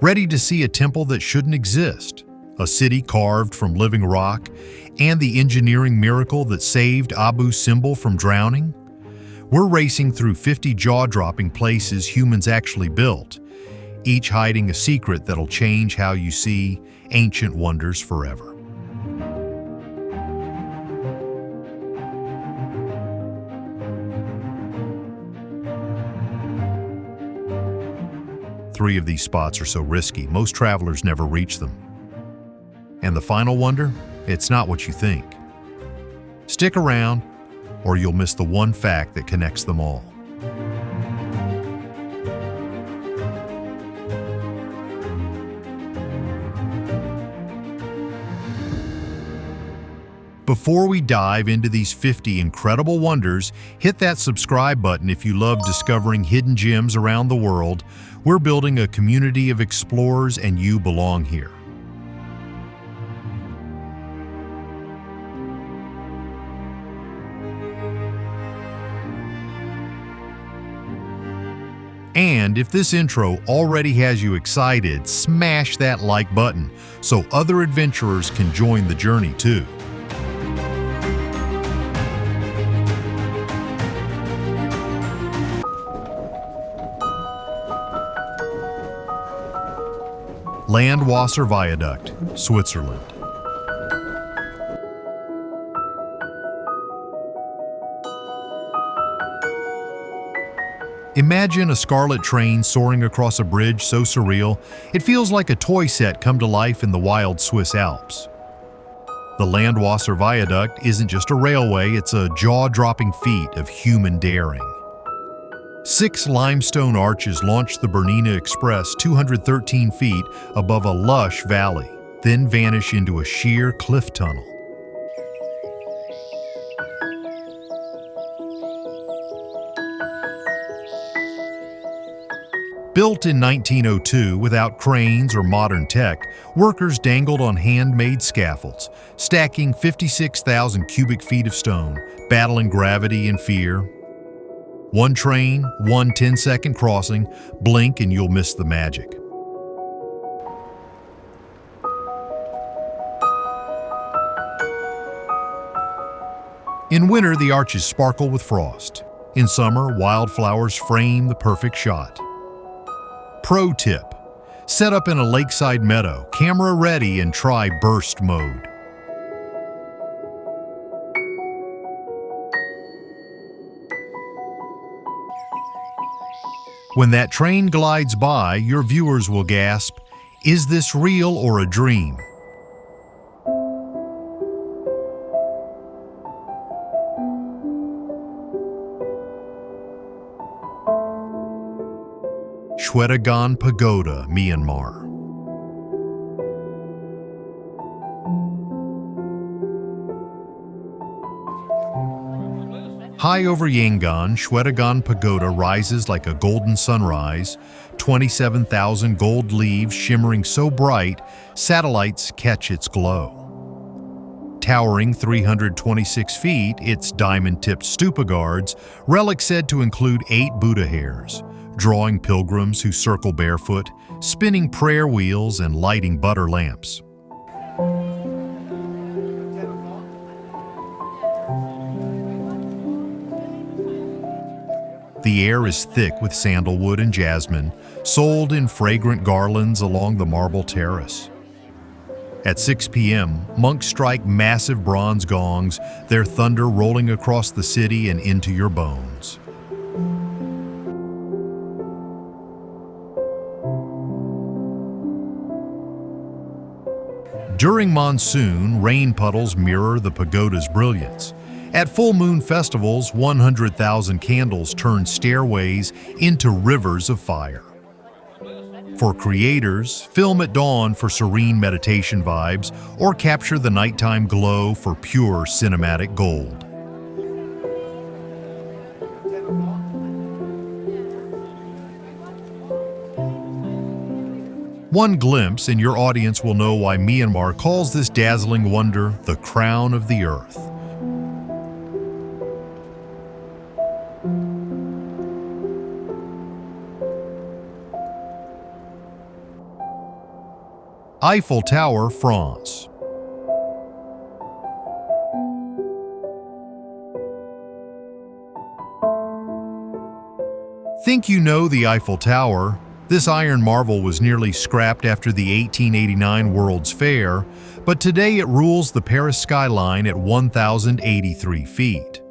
Ready to see a temple that shouldn't exist, a city carved from living rock, and the engineering miracle that saved Abu Simbel from drowning? We're racing through 50 jaw-dropping places humans actually built, each hiding a secret that'll change how you see ancient wonders forever. Three of these spots are so risky, most travelers never reach them. And the final wonder? It's not what you think. Stick around, or you'll miss the one fact that connects them all. Before we dive into these 50 incredible wonders, hit that subscribe button if you love discovering hidden gems around the world. We're building a community of explorers, and you belong here. And if this intro already has you excited, smash that like button so other adventurers can join the journey too. Landwasser Viaduct, Switzerland. Imagine a scarlet train soaring across a bridge so surreal, it feels like a toy set come to life in the wild Swiss Alps. The Landwasser Viaduct isn't just a railway, it's a jaw-dropping feat of human daring. 6 limestone arches launch the Bernina Express 213 feet above a lush valley, then vanish into a sheer cliff tunnel. Built in 1902 without cranes or modern tech, workers dangled on handmade scaffolds, stacking 56,000 cubic feet of stone, battling gravity and fear. One train, one 10-second crossing, blink and you'll miss the magic. In winter, the arches sparkle with frost. In summer, wildflowers frame the perfect shot. Pro tip: set up in a lakeside meadow, camera ready, and try burst mode. When that train glides by, your viewers will gasp, "Is this real or a dream?" Shwedagon Pagoda, Myanmar. High over Yangon, Shwedagon Pagoda rises like a golden sunrise, 27,000 gold leaves shimmering so bright, satellites catch its glow. Towering 326 feet, its diamond-tipped stupa guards, relics said to include 8 Buddha hairs, drawing pilgrims who circle barefoot, spinning prayer wheels and lighting butter lamps. The air is thick with sandalwood and jasmine, sold in fragrant garlands along the marble terrace. At 6 p.m., monks strike massive bronze gongs, their thunder rolling across the city and into your bones. During monsoon, rain puddles mirror the pagoda's brilliance. At full moon festivals, 100,000 candles turn stairways into rivers of fire. For creators, film at dawn for serene meditation vibes, or capture the nighttime glow for pure cinematic gold. One glimpse and your audience will know why Myanmar calls this dazzling wonder the crown of the earth. Eiffel Tower, France. Think you know the Eiffel Tower? This iron marvel was nearly scrapped after the 1889 World's Fair, but today it rules the Paris skyline at 1,083 feet.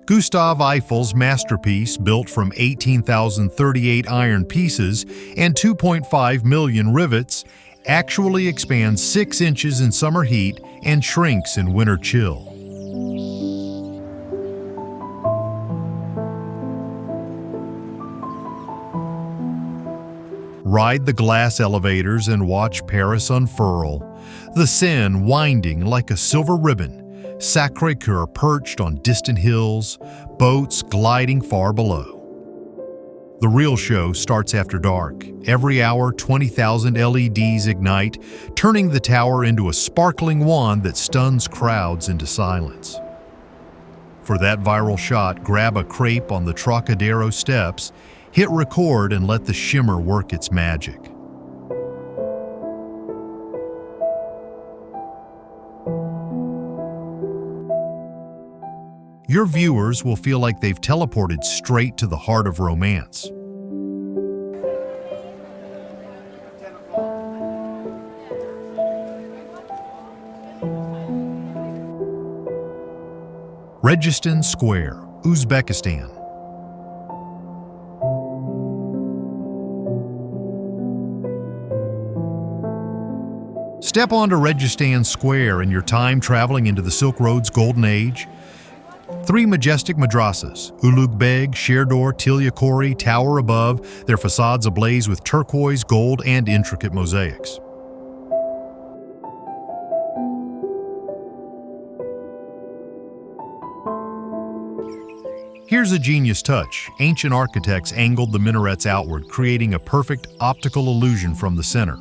Gustave Eiffel's masterpiece, built from 18,038 iron pieces and 2.5 million rivets, actually expands 6 inches in summer heat and shrinks in winter chill. Ride the glass elevators and watch Paris unfurl, the Seine winding like a silver ribbon, Sacré-Cœur perched on distant hills, boats gliding far below. The real show starts after dark. Every hour, 20,000 LEDs ignite, turning the tower into a sparkling wand that stuns crowds into silence. For that viral shot, grab a crepe on the Trocadero steps, hit record, and let the shimmer work its magic. Your viewers will feel like they've teleported straight to the heart of romance. Registan Square, Uzbekistan. Step onto Registan Square in your time traveling into the Silk Road's golden age. 3 majestic madrasas, Ulugh Beg, Sherdor, Tilyakori, tower above, their facades ablaze with turquoise, gold, and intricate mosaics. Here's a genius touch. Ancient architects angled the minarets outward, creating a perfect optical illusion from the center.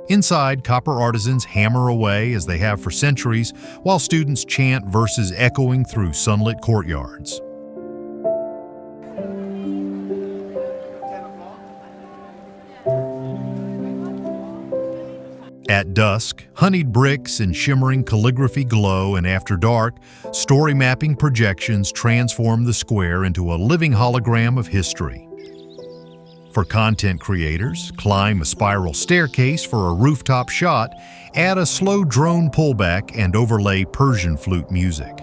Inside, copper artisans hammer away as they have for centuries, while students chant verses echoing through sunlit courtyards. At dusk, honeyed bricks and shimmering calligraphy glow, and after dark, story mapping projections transform the square into a living hologram of history. For content creators, climb a spiral staircase for a rooftop shot, add a slow drone pullback, and overlay Persian flute music.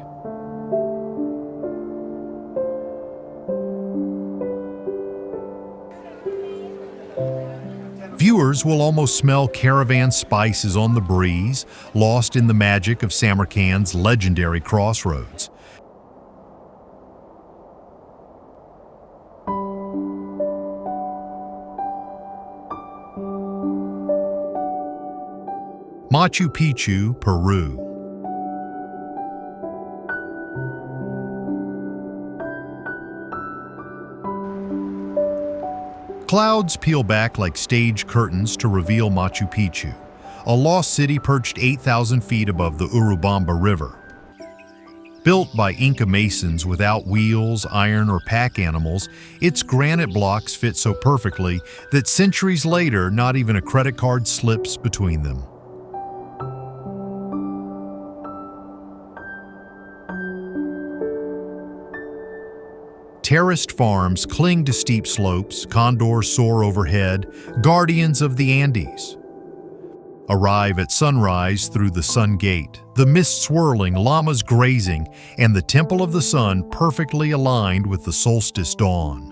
Viewers will almost smell caravan spices on the breeze, lost in the magic of Samarkand's legendary crossroads. Machu Picchu, Peru. Clouds peel back like stage curtains to reveal Machu Picchu, a lost city perched 8,000 feet above the Urubamba River. Built by Inca masons without wheels, iron, or pack animals, its granite blocks fit so perfectly that centuries later, not even a credit card slips between them. Terraced farms cling to steep slopes, condors soar overhead, guardians of the Andes. Arrive at sunrise through the Sun Gate, the mist swirling, llamas grazing, and the Temple of the Sun perfectly aligned with the solstice dawn.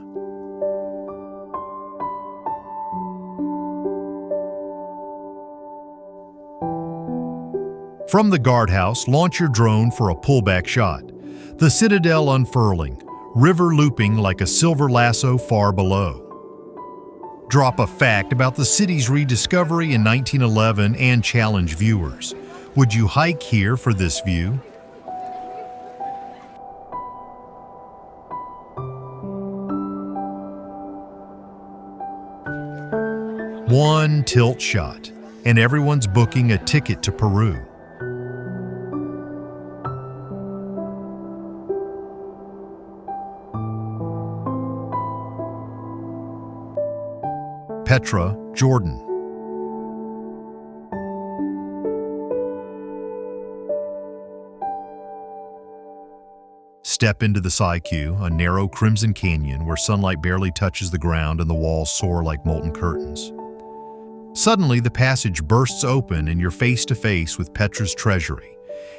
From the guardhouse, launch your drone for a pullback shot. The citadel unfurling, river looping like a silver lasso far below. Drop a fact about the city's rediscovery in 1911 and challenge viewers. Would you hike here for this view? One tilt shot, and everyone's booking a ticket to Peru. Petra, Jordan. Step into the Saiku, a narrow crimson canyon where sunlight barely touches the ground and the walls soar like molten curtains. Suddenly, the passage bursts open and you're face to face with Petra's treasury,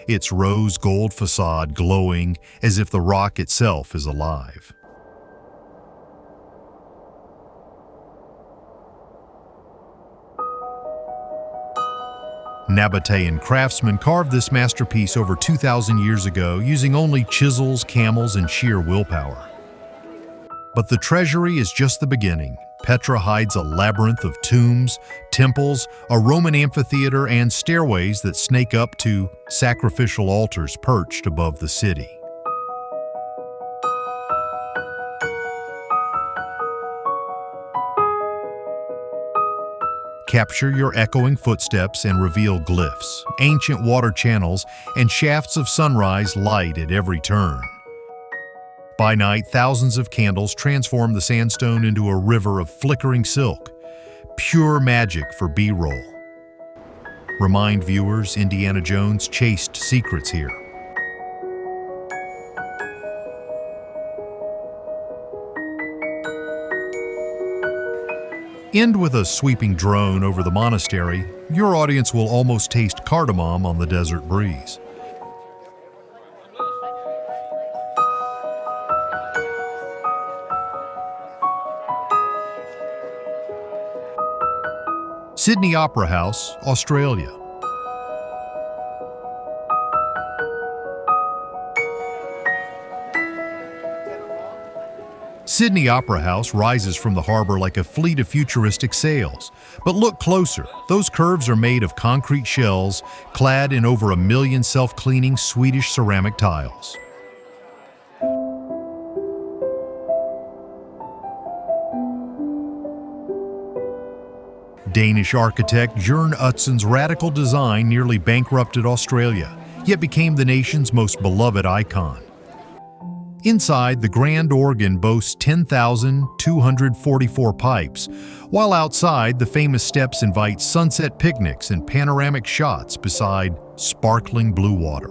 its rose gold facade glowing as if the rock itself is alive. Nabatean craftsmen carved this masterpiece over 2,000 years ago using only chisels, camels, and sheer willpower. But the treasury is just the beginning. Petra hides a labyrinth of tombs, temples, a Roman amphitheater, and stairways that snake up to sacrificial altars perched above the city. Capture your echoing footsteps and reveal glyphs, ancient water channels, and shafts of sunrise light at every turn. By night, thousands of candles transform the sandstone into a river of flickering silk, pure magic for B-roll. Remind viewers Indiana Jones chased secrets here. End with a sweeping drone over the monastery, your audience will almost taste cardamom on the desert breeze. Sydney Opera House, Australia. Sydney Opera House rises from the harbor like a fleet of futuristic sails. But look closer. Those curves are made of concrete shells clad in over 1 million self-cleaning Swedish ceramic tiles. Danish architect Jørn Utsen's radical design nearly bankrupted Australia, yet became the nation's most beloved icon. Inside, the grand organ boasts 10,244 pipes, while outside, the famous steps invite sunset picnics and panoramic shots beside sparkling blue water.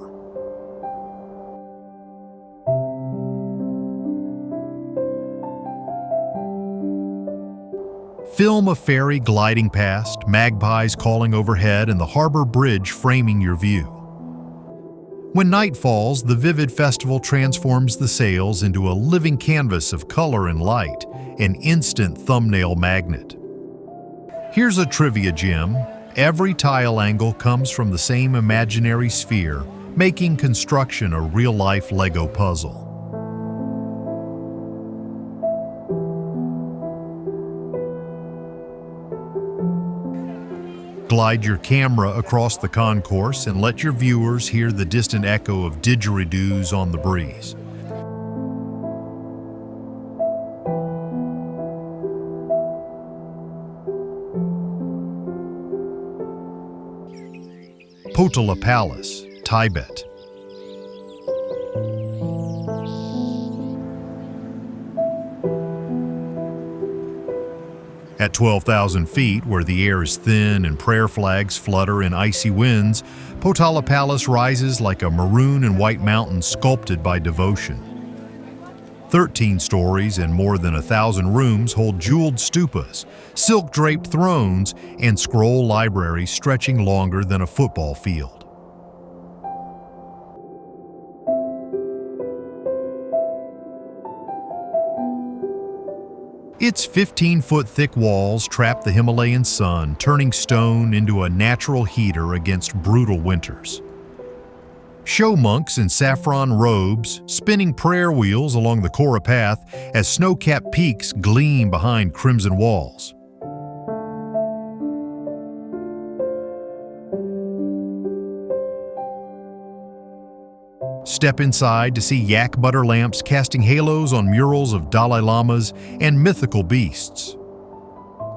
Film a ferry gliding past, magpies calling overhead, and the harbor bridge framing your view. When night falls, the vivid festival transforms the sails into a living canvas of color and light, an instant thumbnail magnet. Here's a trivia gem. Every tile angle comes from the same imaginary sphere, making construction a real-life Lego puzzle. Glide your camera across the concourse and let your viewers hear the distant echo of didgeridoos on the breeze. Potala Palace, Tibet. At 12,000 feet, where the air is thin and prayer flags flutter in icy winds, Potala Palace rises like a maroon and white mountain sculpted by devotion. 13 stories and more than 1,000 rooms hold jeweled stupas, silk-draped thrones, and scroll libraries stretching longer than a football field. Its 15-foot thick walls trap the Himalayan sun, turning stone into a natural heater against brutal winters. Show monks in saffron robes, spinning prayer wheels along the Kora path as snow-capped peaks gleam behind crimson walls. Step inside to see yak butter lamps casting halos on murals of Dalai Lamas and mythical beasts.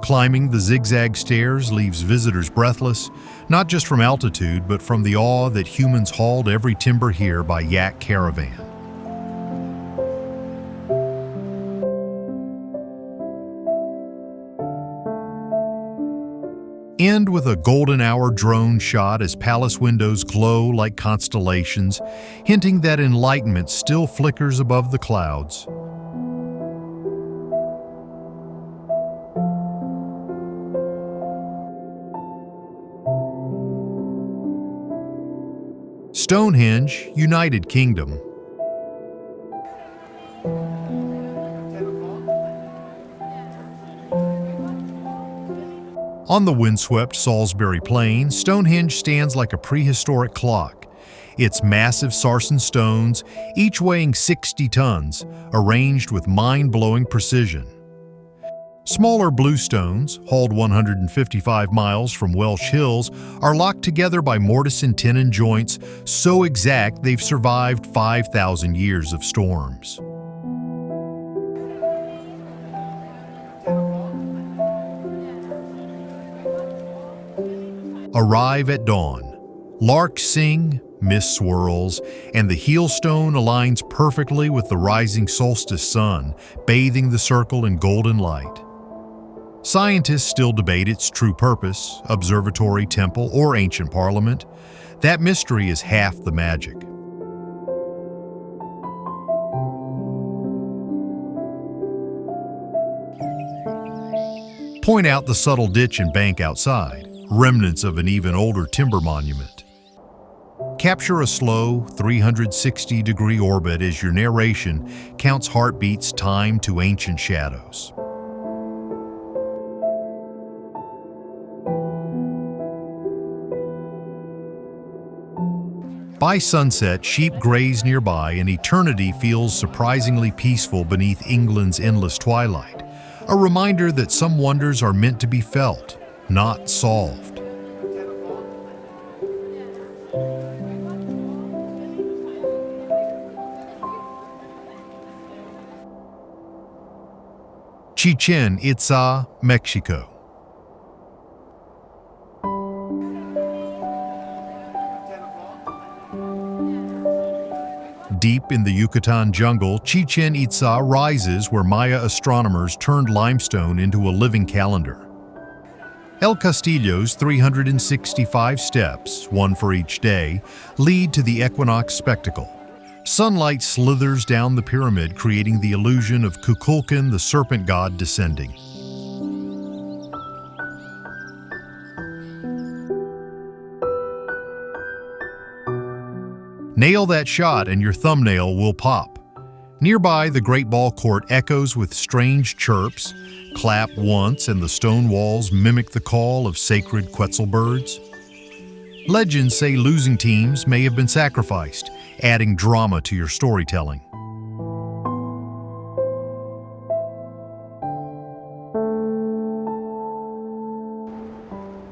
Climbing the zigzag stairs leaves visitors breathless, not just from altitude, but from the awe that humans hauled every timber here by yak caravan. End with a golden hour drone shot as palace windows glow like constellations, hinting that enlightenment still flickers above the clouds. Stonehenge, United Kingdom. On the windswept Salisbury Plain, Stonehenge stands like a prehistoric clock. Its massive sarsen stones, each weighing 60 tons, arranged with mind-blowing precision. Smaller blue stones, hauled 155 miles from Welsh hills, are locked together by mortise and tenon joints so exact they've survived 5,000 years of storms. Arrive at dawn. Larks sing, mist swirls, and the heel stone aligns perfectly with the rising solstice sun, bathing the circle in golden light. Scientists still debate its true purpose, observatory, temple, or ancient parliament. That mystery is half the magic. Point out the subtle ditch and bank outside, remnants of an even older timber monument. Capture a slow 360-degree orbit as your narration counts heartbeats timed to ancient shadows. By sunset, sheep graze nearby and eternity feels surprisingly peaceful beneath England's endless twilight, a reminder that some wonders are meant to be felt, not solved. Chichen Itza, Mexico. Deep in the Yucatan jungle, Chichen Itza rises where Maya astronomers turned limestone into a living calendar. El Castillo's 365 steps, one for each day, lead to the equinox spectacle. Sunlight slithers down the pyramid, creating the illusion of Kukulkan, the serpent god, descending. Nail that shot and your thumbnail will pop. Nearby, the Great Ball Court echoes with strange chirps. Clap once and the stone walls mimic the call of sacred Quetzal birds. Legends say losing teams may have been sacrificed, adding drama to your storytelling.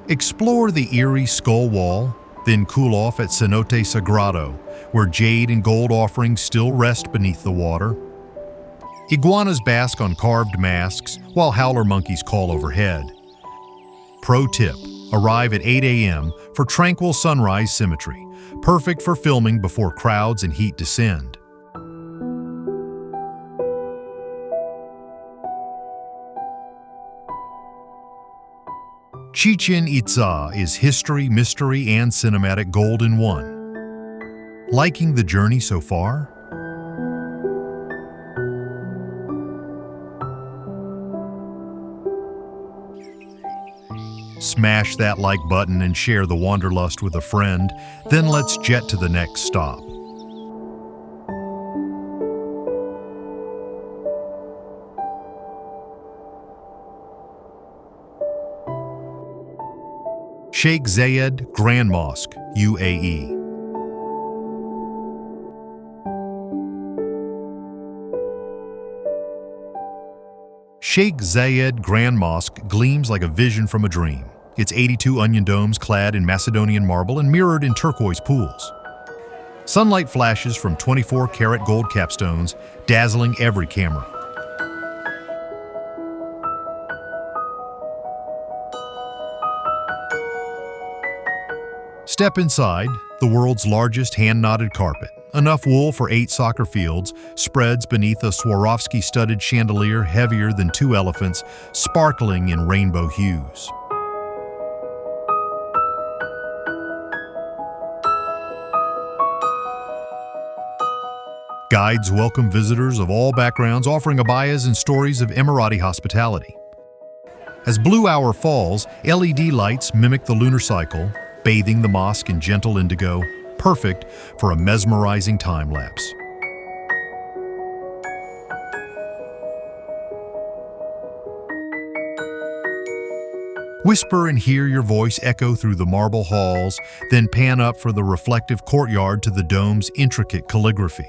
Explore the eerie skull wall, then cool off at Cenote Sagrado, where jade and gold offerings still rest beneath the water. Iguanas bask on carved masks, while howler monkeys call overhead. Pro tip: arrive at 8 a.m. for tranquil sunrise symmetry, perfect for filming before crowds and heat descend. Chichen Itza is history, mystery, and cinematic gold in one. Liking the journey so far? Smash that like button and share the wanderlust with a friend, then let's jet to the next stop. Sheikh Zayed Grand Mosque, UAE. Sheikh Zayed Grand Mosque gleams like a vision from a dream. Its 82 onion domes clad in Macedonian marble and mirrored in turquoise pools. Sunlight flashes from 24-karat gold capstones, dazzling every camera. Step inside, the world's largest hand-knotted carpet. Enough wool for 8 soccer fields, spreads beneath a Swarovski-studded chandelier heavier than 2 elephants, sparkling in rainbow hues. Guides welcome visitors of all backgrounds, offering abayas and stories of Emirati hospitality. As blue hour falls, LED lights mimic the lunar cycle, bathing the mosque in gentle indigo, perfect for a mesmerizing time lapse. Whisper and hear your voice echo through the marble halls, then pan up for the reflective courtyard to the dome's intricate calligraphy.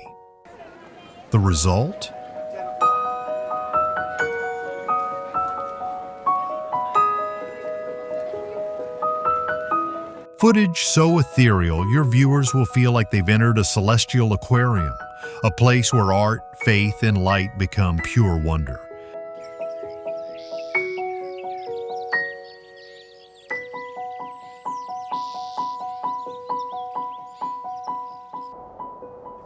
The result? Footage so ethereal, your viewers will feel like they've entered a celestial aquarium, a place where art, faith, and light become pure wonder.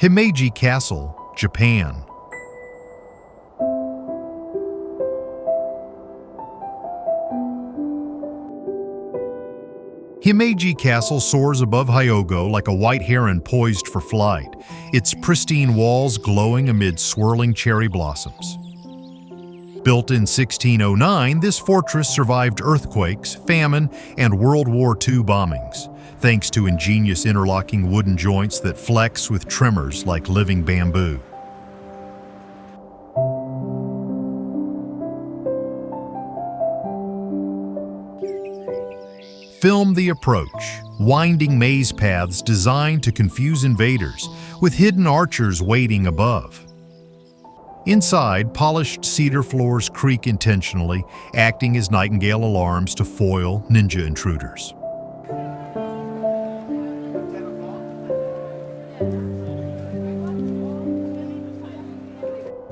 Himeji Castle, Japan. Himeji Castle soars above Hyogo like a white heron poised for flight, its pristine walls glowing amid swirling cherry blossoms. Built in 1609, this fortress survived earthquakes, famine, and World War II bombings, thanks to ingenious interlocking wooden joints that flex with tremors like living bamboo. Film the approach, winding maze paths designed to confuse invaders, with hidden archers waiting above. Inside, polished cedar floors creak intentionally, acting as nightingale alarms to foil ninja intruders.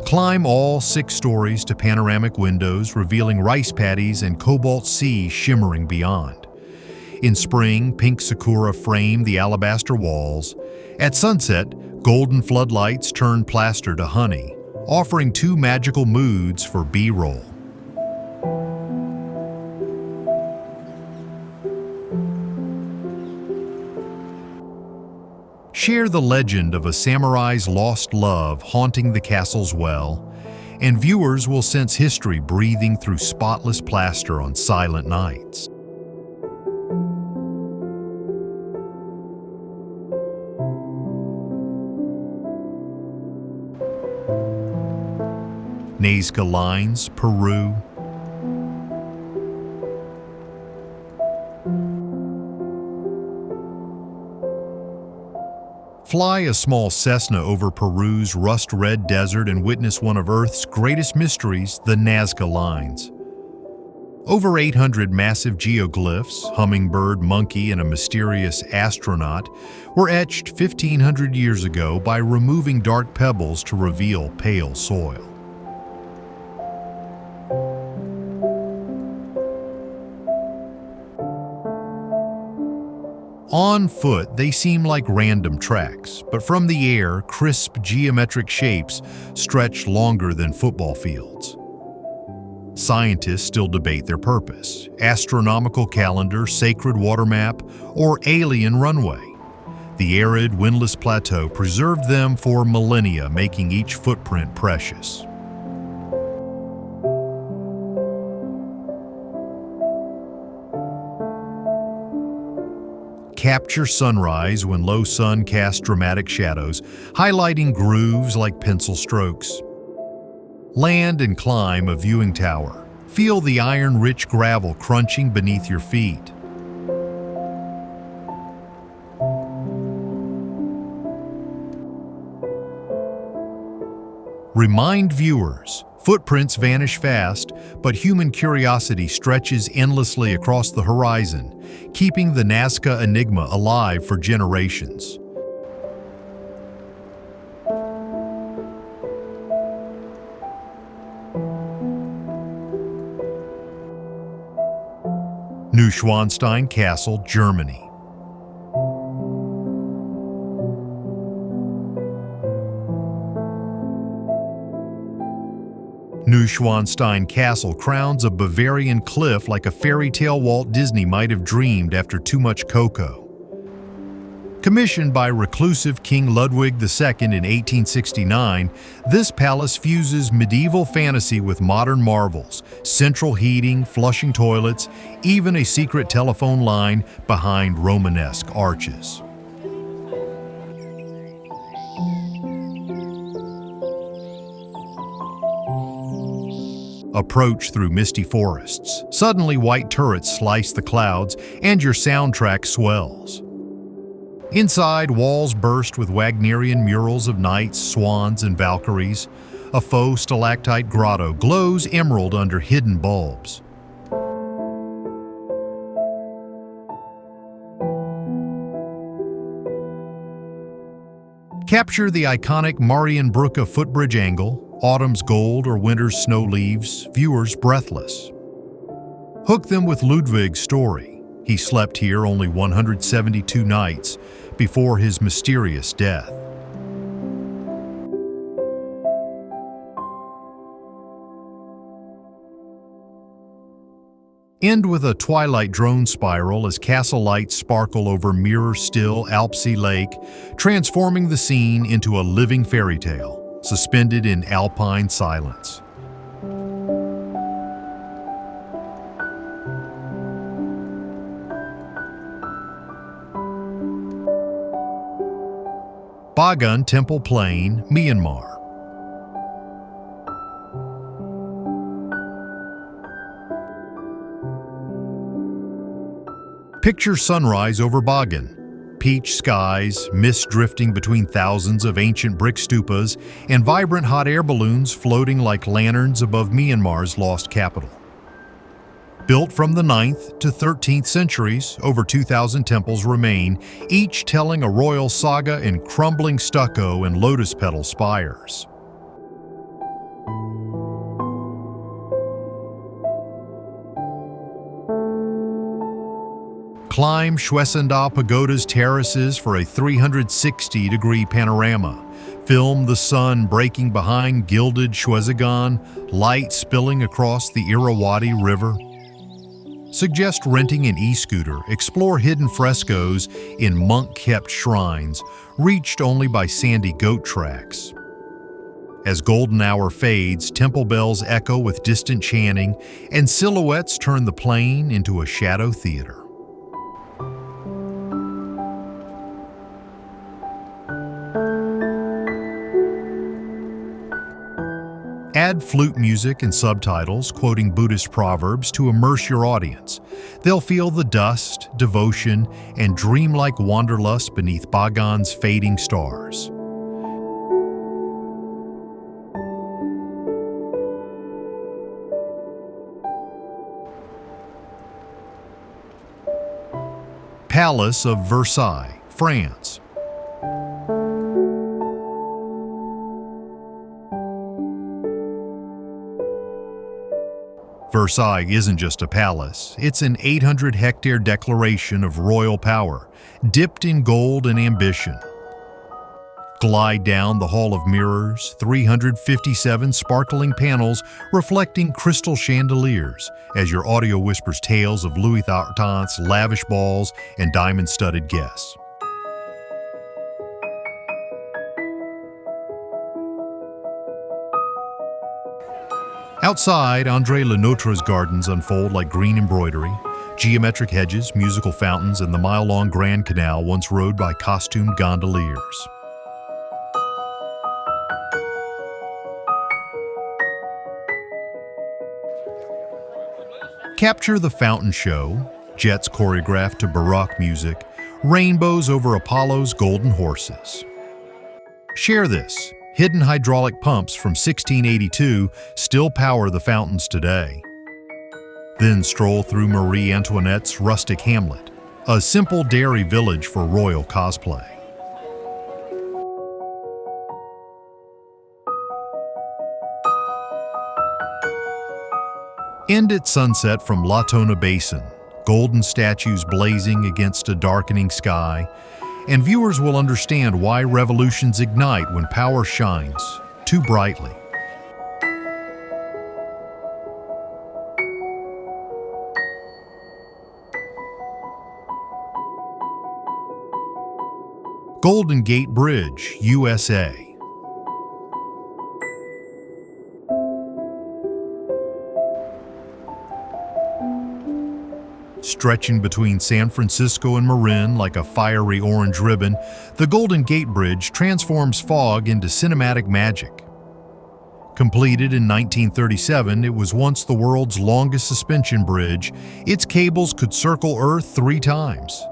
Climb all 6 stories to panoramic windows, revealing rice paddies and cobalt sea shimmering beyond. In spring, pink sakura frame the alabaster walls. At sunset, golden floodlights turn plaster to honey, offering 2 magical moods for B-roll. Share the legend of a samurai's lost love haunting the castle's well, and viewers will sense history breathing through spotless plaster on silent nights. Nazca Lines, Peru. Fly a small Cessna over Peru's rust-red desert and witness one of Earth's greatest mysteries, the Nazca Lines. Over 800 massive geoglyphs, hummingbird, monkey, and a mysterious astronaut, were etched 1,500 years ago by removing dark pebbles to reveal pale soil. On foot, they seem like random tracks, but from the air, crisp geometric shapes stretch longer than football fields. Scientists still debate their purpose: astronomical calendar, sacred water map, or alien runway. The arid, windless plateau preserved them for millennia, making each footprint precious. Capture sunrise when low sun casts dramatic shadows, highlighting grooves like pencil strokes. Land and climb a viewing tower. Feel the iron-rich gravel crunching beneath your feet. Remind viewers, footprints vanish fast, but human curiosity stretches endlessly across the horizon, keeping the Nazca enigma alive for generations. Neuschwanstein Castle, Germany. Neuschwanstein Castle crowns a Bavarian cliff like a fairy tale Walt Disney might have dreamed after too much cocoa. Commissioned by reclusive King Ludwig II in 1869, this palace fuses medieval fantasy with modern marvels, central heating, flushing toilets, even a secret telephone line behind Romanesque arches. Approach through misty forests. Suddenly white turrets slice the clouds and your soundtrack swells. Inside, walls burst with Wagnerian murals of knights, swans, and valkyries. A faux stalactite grotto glows emerald under hidden bulbs. Capture the iconic Marienbrücke footbridge angle, autumn's gold or winter's snow leaves viewers breathless. Hook them with Ludwig's story. He slept here only 172 nights before his mysterious death. End with a twilight drone spiral as castle lights sparkle over mirror-still Alpsea Lake, transforming the scene into a living fairy tale, suspended in alpine silence. Bagan Temple Plain, Myanmar. Picture sunrise over Bagan. Peach skies, mist drifting between thousands of ancient brick stupas, and vibrant hot air balloons floating like lanterns above Myanmar's lost capital. Built from the 9th to 13th centuries, over 2,000 temples remain, each telling a royal saga in crumbling stucco and lotus petal spires. Climb Shwesenda Pagoda's terraces for a 360-degree panorama. Film the sun breaking behind gilded Shwedagon, light spilling across the Irrawaddy River. Suggest renting an e-scooter, explore hidden frescoes in monk-kept shrines, reached only by sandy goat tracks. As golden hour fades, temple bells echo with distant chanting, and silhouettes turn the plain into a shadow theater. Add flute music and subtitles quoting Buddhist proverbs to immerse your audience. They'll feel the dust, devotion, and dreamlike wanderlust beneath Bagan's fading stars. Palace of Versailles, France. Versailles isn't just a palace, it's an 800-hectare declaration of royal power, dipped in gold and ambition. Glide down the Hall of Mirrors, 357 sparkling panels reflecting crystal chandeliers, as your audio whispers tales of Louis XIII's lavish balls and diamond-studded guests. Outside, André Lenotre's gardens unfold like green embroidery, geometric hedges, musical fountains, and the mile-long Grand Canal once rode by costumed gondoliers. Capture the fountain show, jets choreographed to Baroque music, rainbows over Apollo's golden horses. Share this. Hidden hydraulic pumps from 1682 still power the fountains today. Then stroll through Marie Antoinette's rustic hamlet, a simple dairy village for royal cosplay. End at sunset from Latona Basin, golden statues blazing against a darkening sky, and viewers will understand why revolutions ignite when power shines too brightly. Golden Gate Bridge, USA. Stretching between San Francisco and Marin like a fiery orange ribbon, the Golden Gate Bridge transforms fog into cinematic magic. Completed in 1937, it was once the world's longest suspension bridge. Its cables could circle Earth 3 times.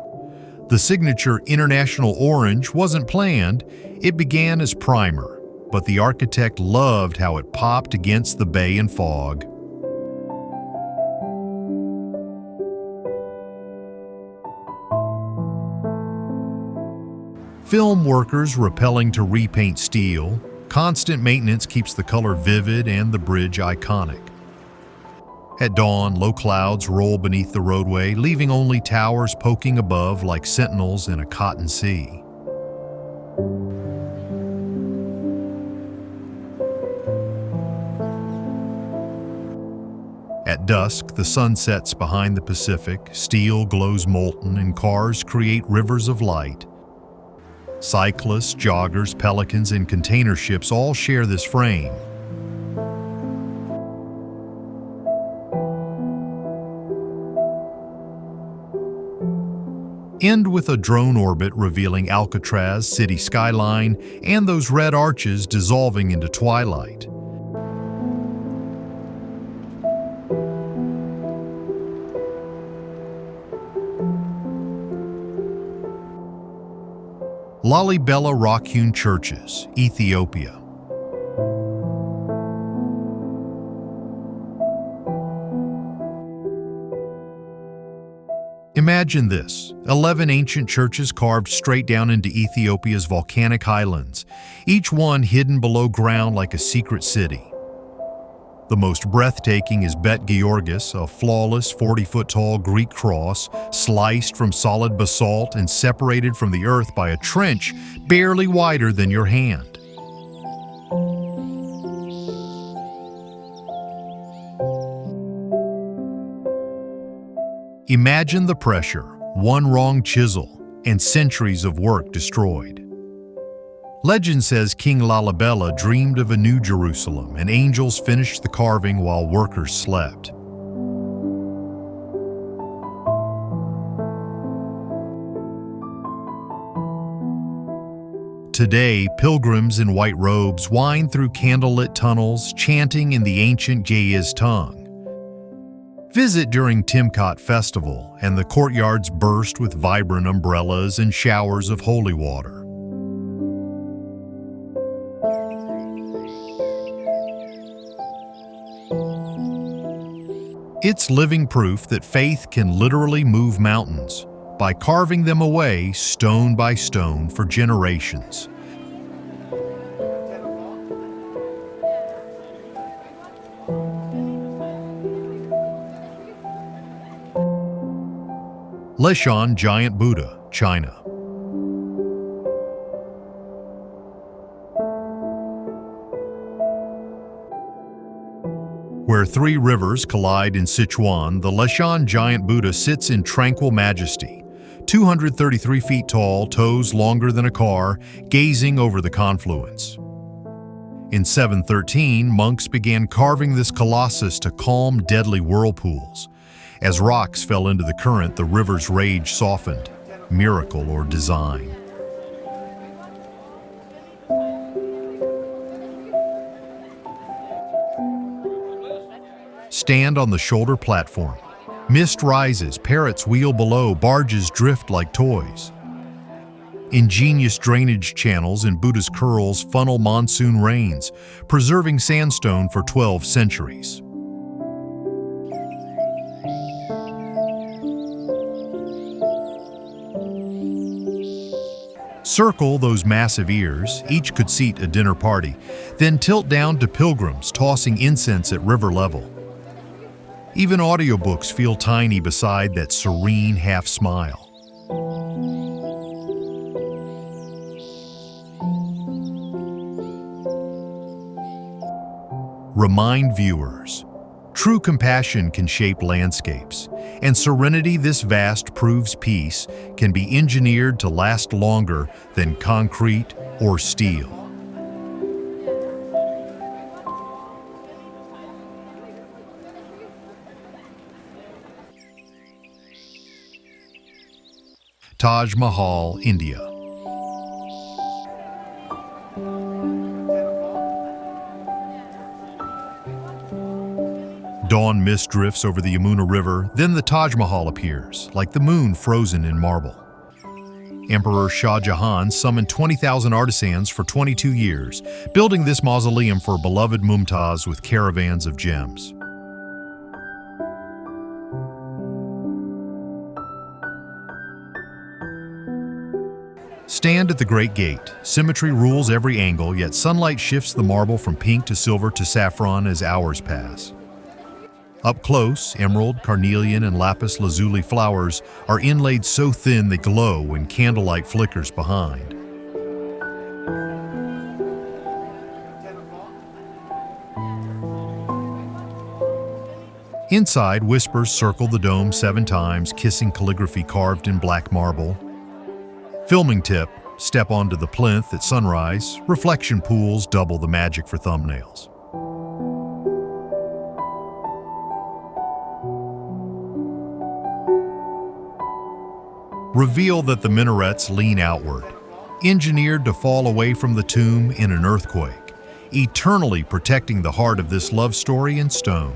The signature International Orange wasn't planned, it began as primer, but the architect loved how it popped against the bay and fog. Film workers rappelling to repaint steel. Constant maintenance keeps the color vivid and the bridge iconic. At dawn, low clouds roll beneath the roadway, leaving only towers poking above like sentinels in a cotton sea. At dusk, the sun sets behind the Pacific, steel glows molten, and cars create rivers of light. Cyclists, joggers, pelicans, and container ships all share this frame. End with a drone orbit revealing Alcatraz, city skyline, and those red arches dissolving into twilight. Lalibela rock-hewn churches, Ethiopia. Imagine this, 11 ancient churches carved straight down into Ethiopia's volcanic highlands, each one hidden below ground like a secret city. The most breathtaking is Bet Georgis, a flawless 40-foot-tall Greek cross, sliced from solid basalt and separated from the earth by a trench barely wider than your hand. Imagine the pressure, one wrong chisel, and centuries of work destroyed. Legend says King Lalibela dreamed of a new Jerusalem, and angels finished the carving while workers slept. Today, pilgrims in white robes wind through candlelit tunnels, chanting in the ancient Ge'ez tongue. Visit during Timkat Festival, and the courtyards burst with vibrant umbrellas and showers of holy water. It's living proof that faith can literally move mountains by carving them away stone by stone for generations. Leshan Giant Buddha, China. Where 3 rivers collide in Sichuan, the Leshan Giant Buddha sits in tranquil majesty, 233 feet tall, toes longer than a car, gazing over the confluence. In 713, monks began carving this colossus to calm deadly whirlpools. As rocks fell into the current, the river's rage softened. Miracle or design? Stand on the shoulder platform. Mist rises, parrots wheel below, barges drift like toys. Ingenious drainage channels in Buddha's curls funnel monsoon rains, preserving sandstone for 12 centuries. Circle those massive ears, each could seat a dinner party, then tilt down to pilgrims tossing incense at river level. Even audiobooks feel tiny beside that serene half-smile. Remind viewers, true compassion can shape landscapes, And serenity this vast proves peace can be engineered to last longer than concrete or steel. Taj Mahal, India. Dawn mist drifts over the Yamuna River, then the Taj Mahal appears, like the moon frozen in marble. Emperor Shah Jahan summoned 20,000 artisans for 22 years, building this mausoleum for beloved Mumtaz with caravans of gems. Stand at the Great Gate. Symmetry rules every angle, yet sunlight shifts the marble from pink to silver to saffron as hours pass. Up close, emerald, carnelian, and lapis lazuli flowers are inlaid so thin they glow when candlelight flickers behind. Inside, whispers circle the dome 7 times, kissing calligraphy carved in black marble. Filming tip: step onto the plinth at sunrise. Reflection pools double the magic for thumbnails. Reveal that the minarets lean outward, engineered to fall away from the tomb in an earthquake, eternally protecting the heart of this love story in stone.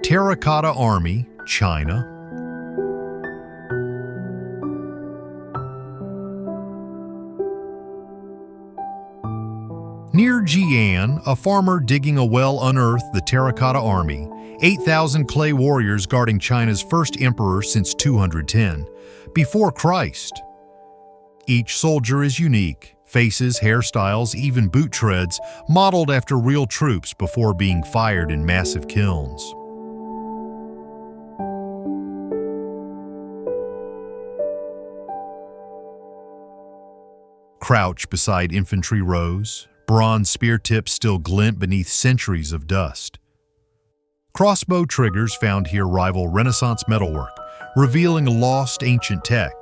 Terracotta Army, China. Near Jian, a farmer digging a well unearthed the Terracotta Army, 8,000 clay warriors guarding China's first emperor since 210, before Christ. Each soldier is unique, faces, hairstyles, even boot treads, modeled after real troops before being fired in massive kilns. Crouch beside infantry rows. Bronze spear tips still glint beneath centuries of dust. Crossbow triggers found here rival Renaissance metalwork, revealing lost ancient tech.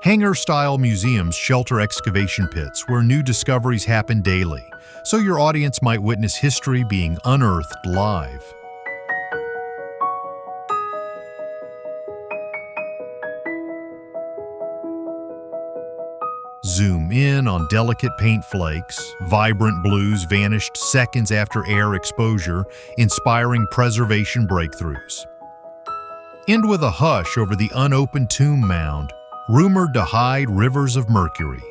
Hangar-style museums shelter excavation pits where new discoveries happen daily, so your audience might witness history being unearthed live. Zoom in on delicate paint flakes, vibrant blues vanished seconds after air exposure, inspiring preservation breakthroughs. End with a hush over the unopened tomb mound, rumored to hide rivers of mercury.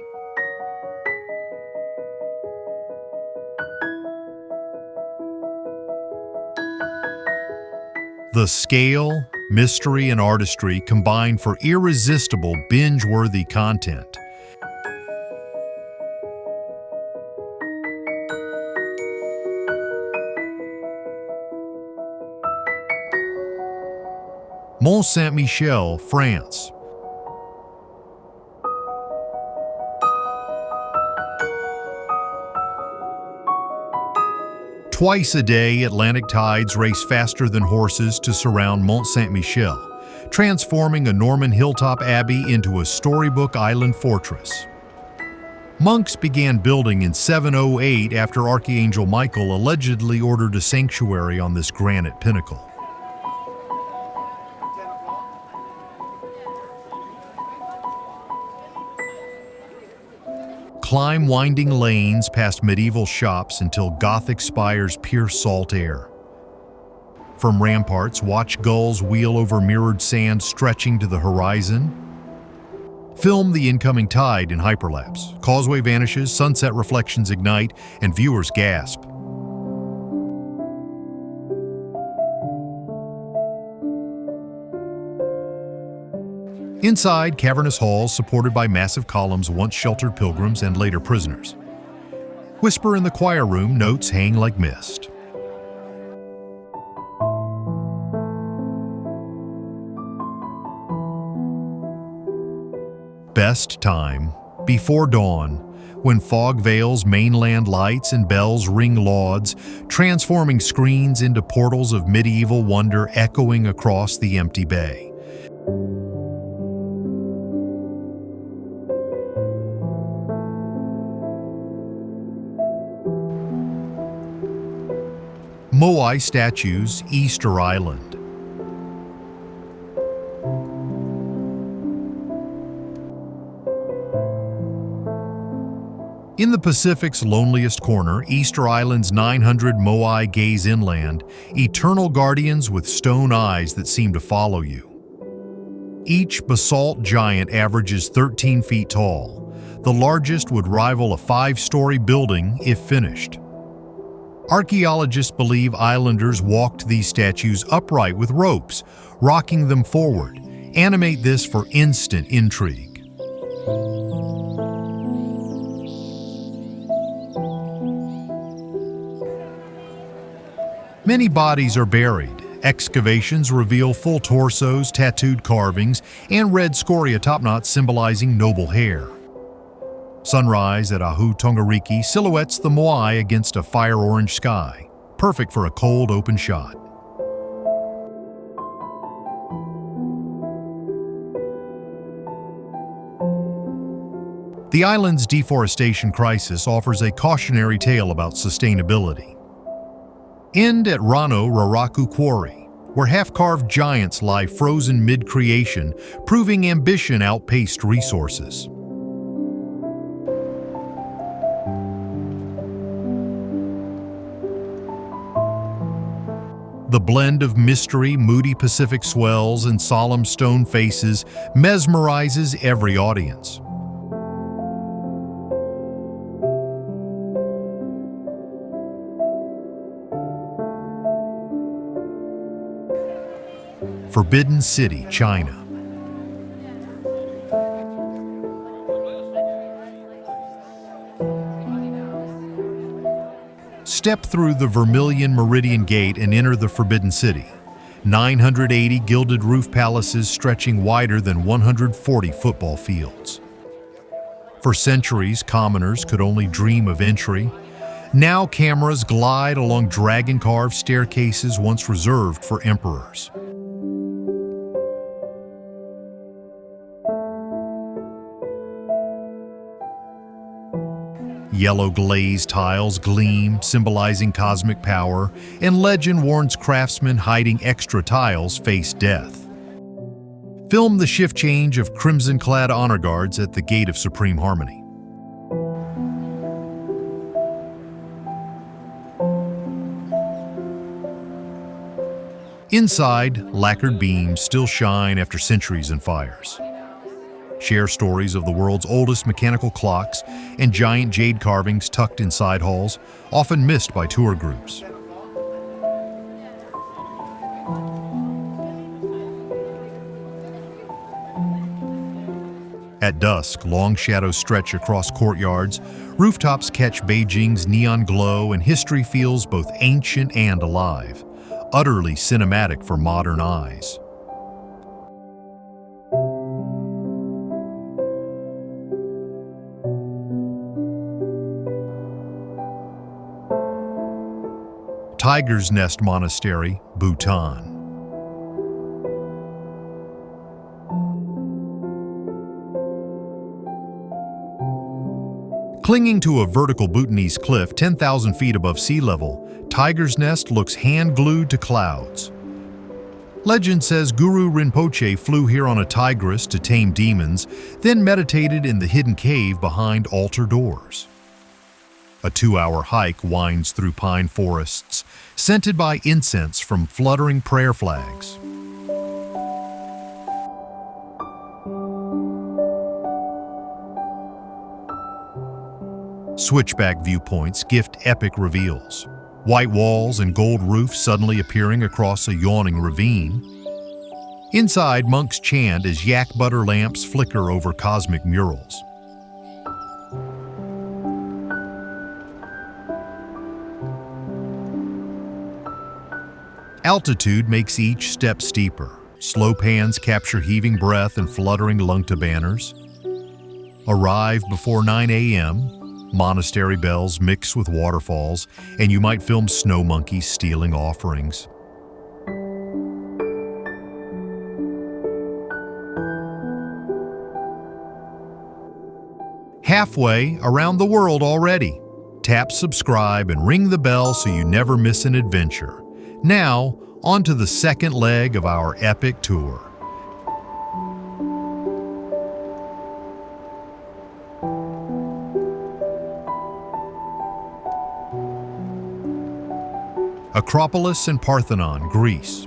The scale, mystery, and artistry combine for irresistible, binge-worthy content. Mont Saint-Michel, France. Twice a day, Atlantic tides race faster than horses to surround Mont Saint-Michel, transforming a Norman hilltop abbey into a storybook island fortress. Monks began building in 708 after Archangel Michael allegedly ordered a sanctuary on this granite pinnacle. Climb winding lanes past medieval shops until Gothic spires pierce salt air. From ramparts, watch gulls wheel over mirrored sand stretching to the horizon. Film the incoming tide in hyperlapse. Causeway vanishes, sunset reflections ignite, and viewers gasp. Inside, cavernous halls supported by massive columns once sheltered pilgrims and later prisoners. Whisper in the choir room, notes hang like mist. Best time, Before dawn, when fog veils mainland lights and bells ring lauds, transforming screens into portals of medieval wonder echoing across the empty bay. Moai statues, Easter Island. In the Pacific's loneliest corner, Easter Island's 900 moai gaze inland, eternal guardians with stone eyes that seem to follow you. Each basalt giant averages 13 feet tall. The largest would rival a 5-story building if finished. Archaeologists believe islanders walked these statues upright with ropes, rocking them forward. Animate this for instant intrigue. Many bodies are buried. Excavations reveal full torsos, tattooed carvings, and red scoria topknots symbolizing noble hair. Sunrise at Ahu Tongariki silhouettes the moai against a fire-orange sky, perfect for a cold open shot. The island's deforestation crisis offers a cautionary tale about sustainability. End at Rano Raraku Quarry, where half-carved giants lie frozen mid-creation, proving ambition outpaced resources. The blend of mystery, moody Pacific swells, and solemn stone faces mesmerizes every audience. Forbidden City, China. Step through the Vermilion Meridian Gate and enter the Forbidden City. 980 gilded roof palaces stretching wider than 140 football fields. For centuries, commoners could only dream of entry. Now cameras glide along dragon-carved staircases once reserved for emperors. Yellow glazed tiles gleam, symbolizing cosmic power, and legend warns craftsmen hiding extra tiles face death. Film the shift change of crimson-clad honor guards at the Gate of Supreme Harmony. Inside, lacquered beams still shine after centuries and fires. Share stories of the world's oldest mechanical clocks and giant jade carvings tucked in side halls, often missed by tour groups. At dusk, long shadows stretch across courtyards, rooftops catch Beijing's neon glow, and history feels both ancient and alive, utterly cinematic for modern eyes. Tiger's Nest Monastery, Bhutan. Clinging to a vertical Bhutanese cliff 10,000 feet above sea level, Tiger's Nest looks hand-glued to clouds. Legend says Guru Rinpoche flew here on a tigress to tame demons, then meditated in the hidden cave behind altar doors. A 2-hour hike winds through pine forests, scented by incense from fluttering prayer flags. Switchback viewpoints gift epic reveals. White walls and gold roofs suddenly appearing across a yawning ravine. Inside, monks chant as yak butter lamps flicker over cosmic murals. Altitude makes each step steeper. Slow pans capture heaving breath and fluttering lungta banners. Arrive before 9 a.m., monastery bells mix with waterfalls, and you might film snow monkeys stealing offerings. Halfway around the world already. Tap subscribe and ring the bell so you never miss an adventure. Now, on to the second leg of our epic tour. Acropolis and Parthenon, Greece.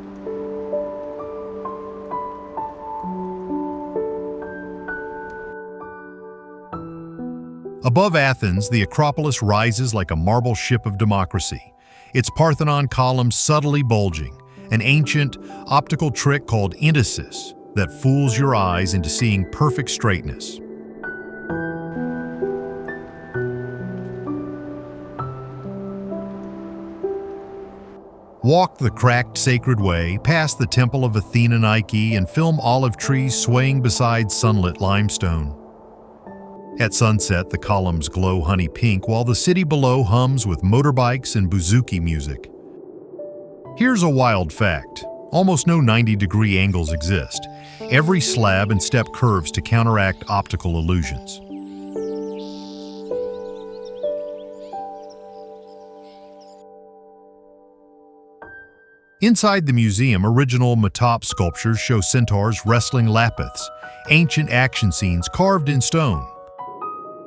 Above Athens, the Acropolis rises like a marble ship of democracy, its Parthenon columns subtly bulging, an ancient optical trick called indices that fools your eyes into seeing perfect straightness. Walk the cracked sacred way past the Temple of Athena Nike and film olive trees swaying beside sunlit limestone. At sunset, the columns glow honey pink while the city below hums with motorbikes and bouzouki music. Here's a wild fact. Almost no 90-degree angles exist. Every slab and step curves to counteract optical illusions. Inside the museum, original Metop sculptures show centaurs wrestling lapiths, ancient action scenes carved in stone.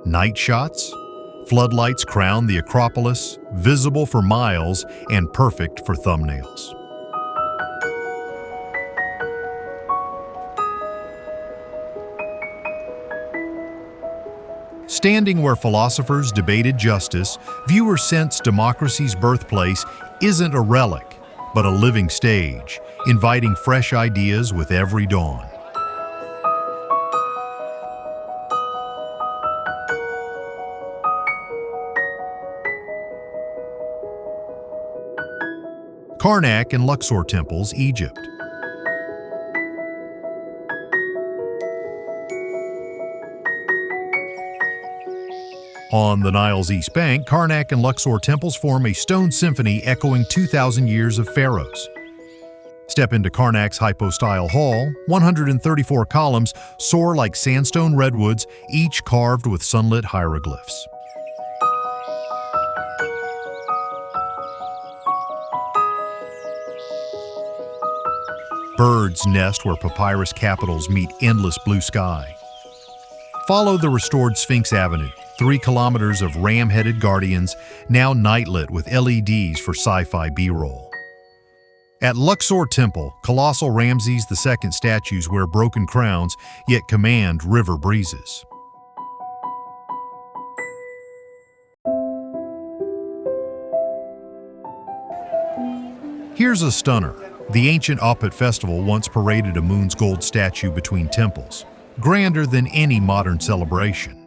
Night shots, floodlights crown the Acropolis, visible for miles and perfect for thumbnails. Standing where philosophers debated justice, viewers sense democracy's birthplace isn't a relic, but a living stage, inviting fresh ideas with every dawn. Karnak and Luxor temples, Egypt. On the Nile's east bank, Karnak and Luxor temples form a stone symphony echoing 2,000 years of pharaohs. Step into Karnak's hypostyle hall. 134 columns soar like sandstone redwoods, each carved with sunlit hieroglyphs. Birds nest where papyrus capitals meet endless blue sky. Follow the restored Sphinx Avenue, 3 kilometers of ram-headed guardians, now nightlit with LEDs for sci-fi B-roll. At Luxor Temple, colossal Ramses II statues wear broken crowns, yet command river breezes. Here's a stunner. The ancient Apet festival once paraded a moon's gold statue between temples, grander than any modern celebration.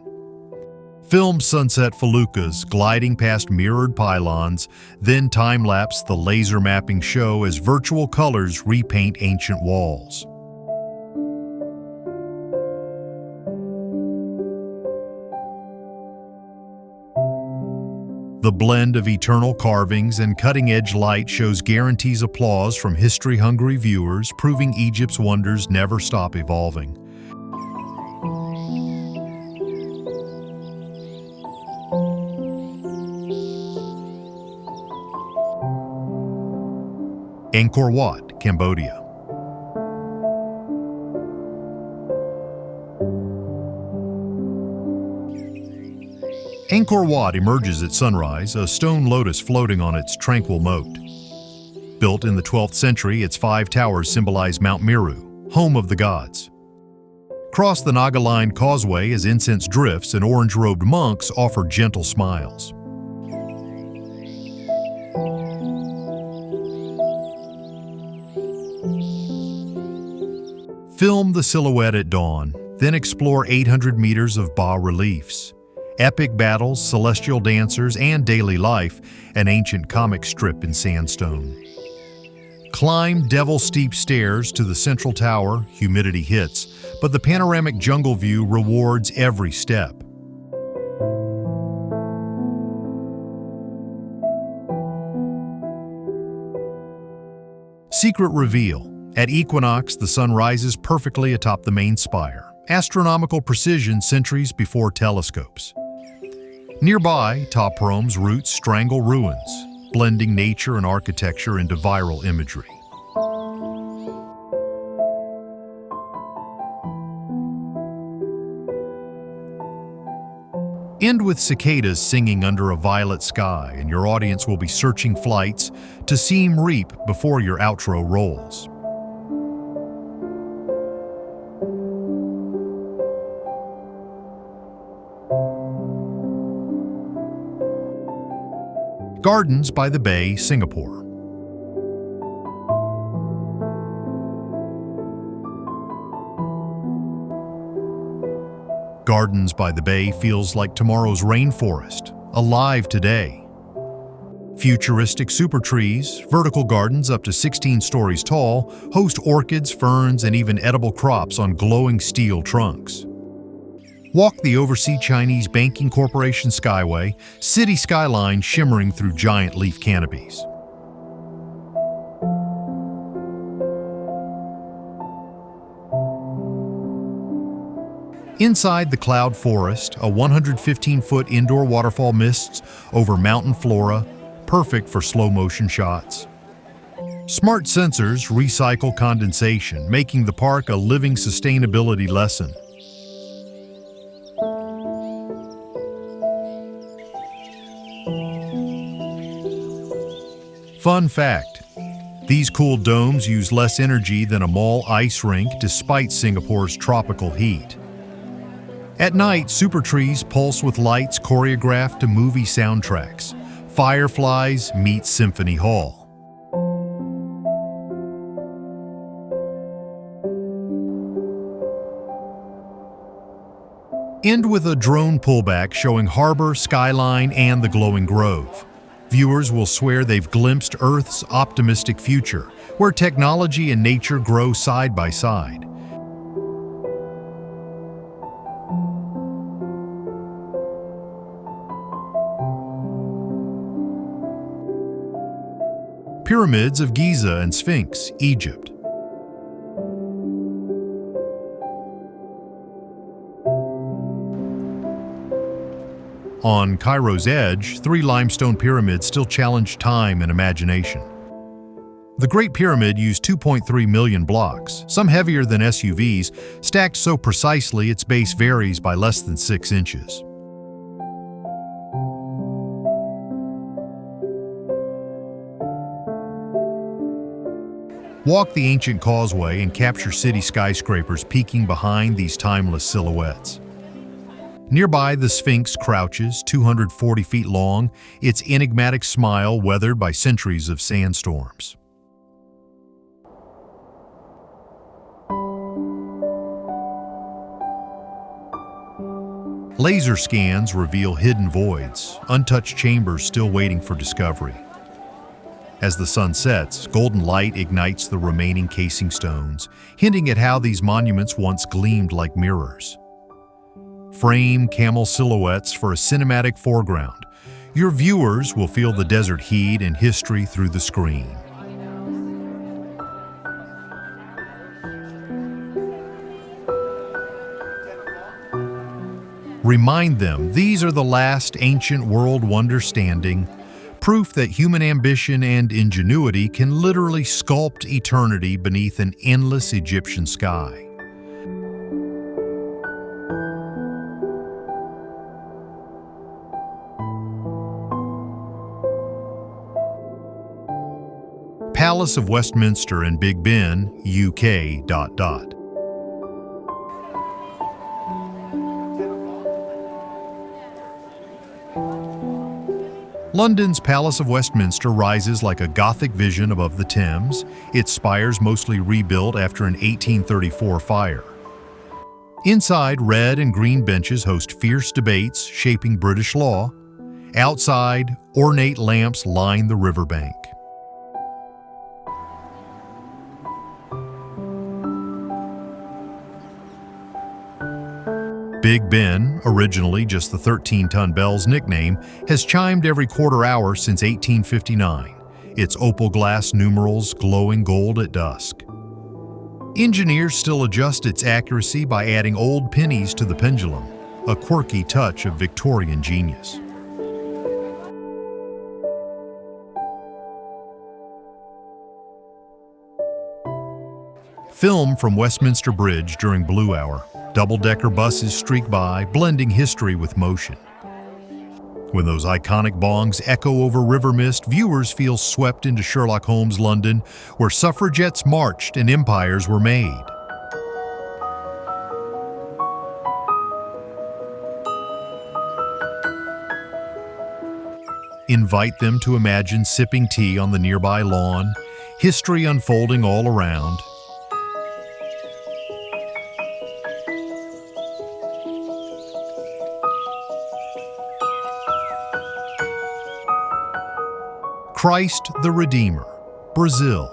Film sunset feluccas gliding past mirrored pylons, then time-lapse the laser mapping show as virtual colors repaint ancient walls. The blend of eternal carvings and cutting-edge light shows guarantees applause from history-hungry viewers, proving Egypt's wonders never stop evolving. Angkor Wat, Cambodia. Angkor Wat emerges at sunrise, a stone lotus floating on its tranquil moat. Built in the 12th century, its 5 towers symbolize Mount Meru, home of the gods. Cross the Naga-lined causeway as incense drifts and orange-robed monks offer gentle smiles. Film the silhouette at dawn, then explore 800 meters of bas-reliefs. Epic battles, celestial dancers, and daily life, an ancient comic strip in sandstone. Climb devil-steep stairs to the central tower, humidity hits, but the panoramic jungle view rewards every step. Secret reveal. At equinox, the sun rises perfectly atop the main spire. Astronomical precision centuries before telescopes. Nearby, top Rome's roots strangle ruins, blending nature and architecture into viral imagery. End with cicadas singing under a violet sky, and your audience will be searching flights to seem reap before your outro rolls. Gardens by the Bay, Singapore. Gardens by the Bay feels like tomorrow's rainforest, alive today. Futuristic super trees, vertical gardens up to 16 stories tall, host orchids, ferns, and even edible crops on glowing steel trunks. Walk the Overseas Chinese Banking Corporation Skyway, city skyline shimmering through giant leaf canopies. Inside the Cloud Forest, a 115-foot indoor waterfall mists over mountain flora, perfect for slow-motion shots. Smart sensors recycle condensation, making the park a living sustainability lesson. Fun fact: these cool domes use less energy than a mall ice rink despite Singapore's tropical heat. At night, super trees pulse with lights choreographed to movie soundtracks. Fireflies meet Symphony Hall. End with a drone pullback showing harbor, skyline, and the glowing grove. Viewers will swear they've glimpsed Earth's optimistic future, where technology and nature grow side by side. Pyramids of Giza and Sphinx, Egypt. On Cairo's edge, 3 limestone pyramids still challenge time and imagination. The Great Pyramid used 2.3 million blocks, some heavier than SUVs, stacked so precisely its base varies by less than 6 inches. Walk the ancient causeway and capture city skyscrapers peeking behind these timeless silhouettes. Nearby, the Sphinx crouches, 240 feet long, its enigmatic smile weathered by centuries of sandstorms. Laser scans reveal hidden voids, untouched chambers still waiting for discovery. As the sun sets, golden light ignites the remaining casing stones, hinting at how these monuments once gleamed like mirrors. Frame camel silhouettes for a cinematic foreground. Your viewers will feel the desert heat and history through the screen. Remind them these are the last ancient world wonder standing, proof that human ambition and ingenuity can literally sculpt eternity beneath an endless Egyptian sky. Palace of Westminster and Big Ben, UK... London's Palace of Westminster rises like a Gothic vision above the Thames, its spires mostly rebuilt after an 1834 fire. Inside, red and green benches host fierce debates shaping British law. Outside, ornate lamps line the riverbank. Big Ben, originally just the 13-ton bell's nickname, has chimed every quarter hour since 1859, its opal glass numerals glowing gold at dusk. Engineers still adjust its accuracy by adding old pennies to the pendulum, a quirky touch of Victorian genius. Film from Westminster Bridge during Blue Hour. Double-decker buses streak by, blending history with motion. When those iconic bongs echo over river mist, viewers feel swept into Sherlock Holmes' London, where suffragettes marched and empires were made. Invite them to imagine sipping tea on the nearby lawn, history unfolding all around. Christ the Redeemer, Brazil.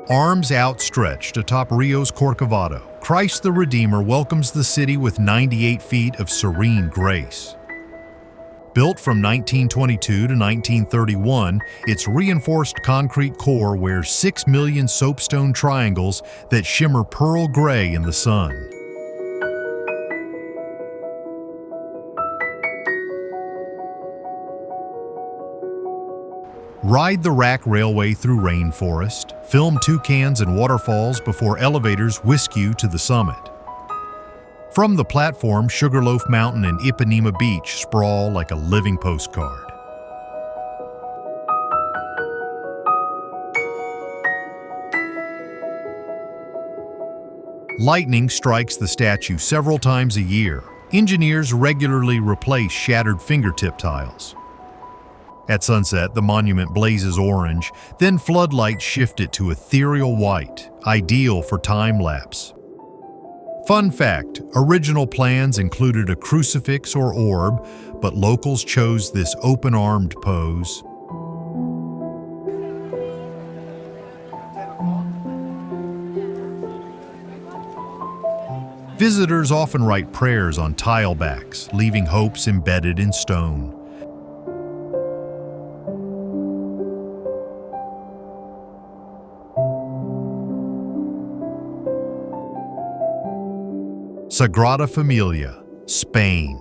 Arms outstretched atop Rio's Corcovado, Christ the Redeemer welcomes the city with 98 feet of serene grace. Built from 1922 to 1931, its reinforced concrete core wears 6 million soapstone triangles that shimmer pearl gray in the sun. Ride the rack railway through rainforest, film toucans and waterfalls before elevators whisk you to the summit. From the platform, Sugarloaf Mountain and Ipanema Beach sprawl like a living postcard. Lightning strikes the statue several times a year. Engineers regularly replace shattered fingertip tiles. At sunset, the monument blazes orange, then floodlights shift it to ethereal white, ideal for time-lapse. Fun fact, original plans included a crucifix or orb, but locals chose this open-armed pose. Visitors often write prayers on tile backs, leaving hopes embedded in stone. Sagrada Familia, Spain.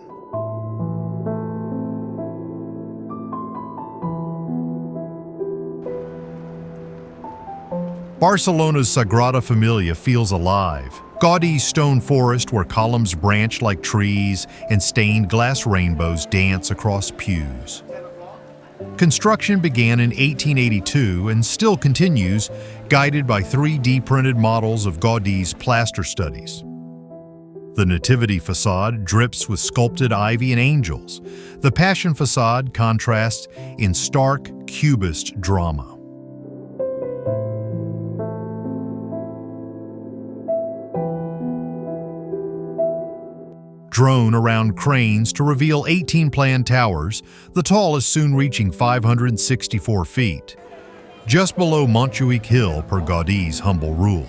Barcelona's Sagrada Familia feels alive. Gaudi's stone forest where columns branch like trees and stained glass rainbows dance across pews. Construction began in 1882 and still continues, guided by 3D printed models of Gaudi's plaster studies. The Nativity facade drips with sculpted ivy and angels. The Passion facade contrasts in stark cubist drama. Drone around cranes to reveal 18 planned towers, the tallest soon reaching 564 feet, just below Montjuic Hill per Gaudi's humble rule.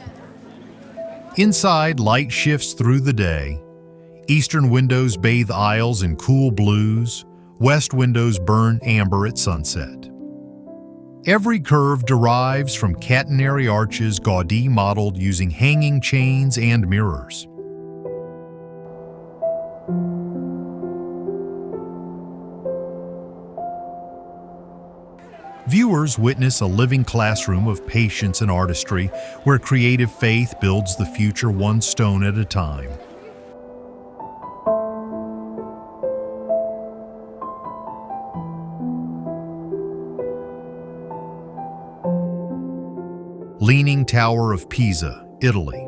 Inside, light shifts through the day. Eastern windows bathe aisles in cool blues. West windows burn amber at sunset. Every curve derives from catenary arches Gaudí modeled using hanging chains and mirrors. Viewers witness a living classroom of patience and artistry where creative faith builds the future one stone at a time. Leaning Tower of Pisa, Italy.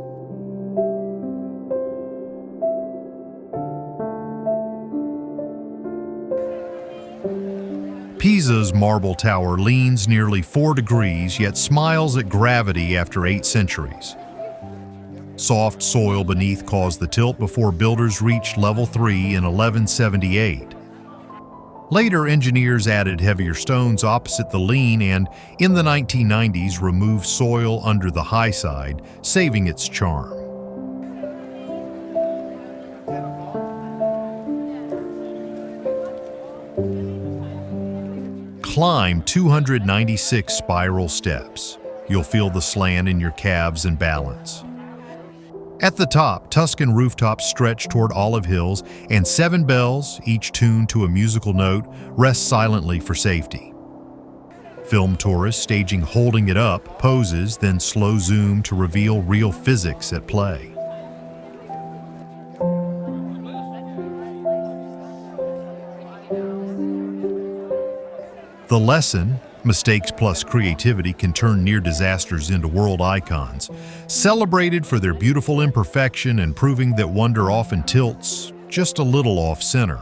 Pisa's marble tower leans nearly 4 degrees, yet smiles at gravity after 8 centuries. Soft soil beneath caused the tilt before builders reached level 3 in 1178. Later, engineers added heavier stones opposite the lean and, in the 1990s, removed soil under the high side, saving its charm. Climb 296 spiral steps. You'll feel the slant in your calves and balance. At the top, Tuscan rooftops stretch toward Olive Hills, and 7 bells, each tuned to a musical note, rest silently for safety. Film tourists staging Holding It Up poses, then slow zoom to reveal real physics at play. The lesson: mistakes plus creativity can turn near disasters into world icons, celebrated for their beautiful imperfection and proving that wonder often tilts just a little off center.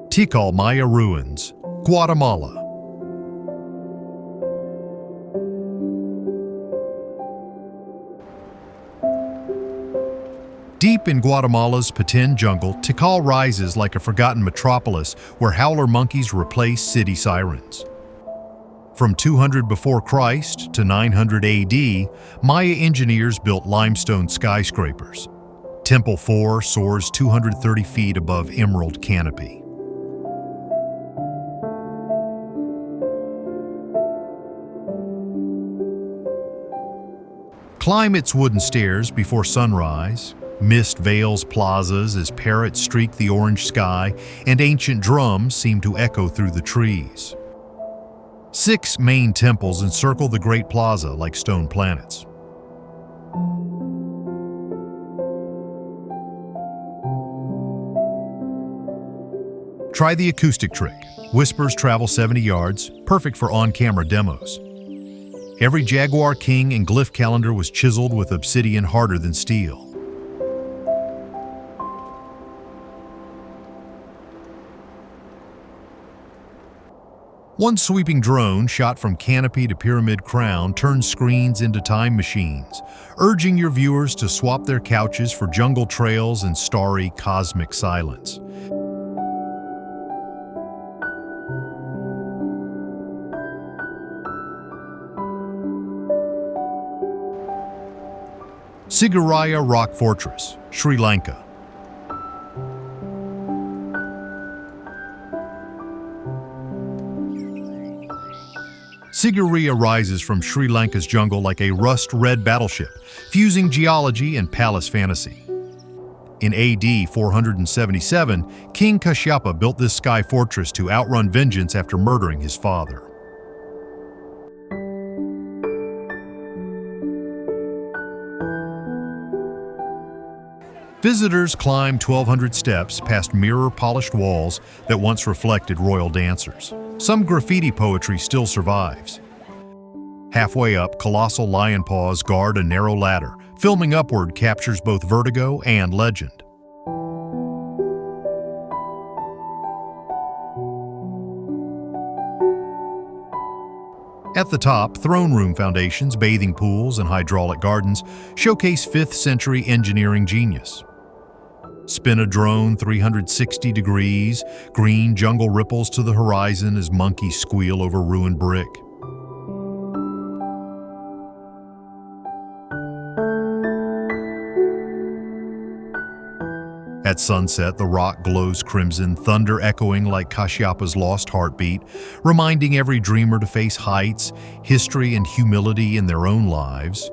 Tikal Maya Ruins, Guatemala. Deep in Guatemala's Petén jungle, Tikal rises like a forgotten metropolis where howler monkeys replace city sirens. From 200 before Christ to 900 AD, Maya engineers built limestone skyscrapers. Temple 4 soars 230 feet above emerald canopy. Climb its wooden stairs before sunrise. Mist veils plazas as parrots streak the orange sky, and ancient drums seem to echo through the trees. 6 main temples encircle the Great Plaza like stone planets. Try the acoustic trick. Whispers travel 70 yards, perfect for on-camera demos. Every Jaguar King and glyph calendar was chiseled with obsidian harder than steel. One sweeping drone shot from canopy to pyramid crown turns screens into time machines, urging your viewers to swap their couches for jungle trails and starry cosmic silence. Siguraya Rock Fortress, Sri Lanka. Siguraya rises from Sri Lanka's jungle like a rust-red battleship, fusing geology and palace fantasy. In AD 477, King Kashyapa built this sky fortress to outrun vengeance after murdering his father. Visitors climb 1,200 steps past mirror-polished walls that once reflected royal dancers. Some graffiti poetry still survives. Halfway up, colossal lion paws guard a narrow ladder. Filming upward captures both vertigo and legend. At the top, throne room foundations, bathing pools, and hydraulic gardens showcase 5th century engineering genius. Spin a drone 360 degrees, green jungle ripples to the horizon as monkeys squeal over ruined brick. At sunset, the rock glows crimson, thunder echoing like Kashyapa's lost heartbeat, reminding every dreamer to face heights, history, and humility in their own lives.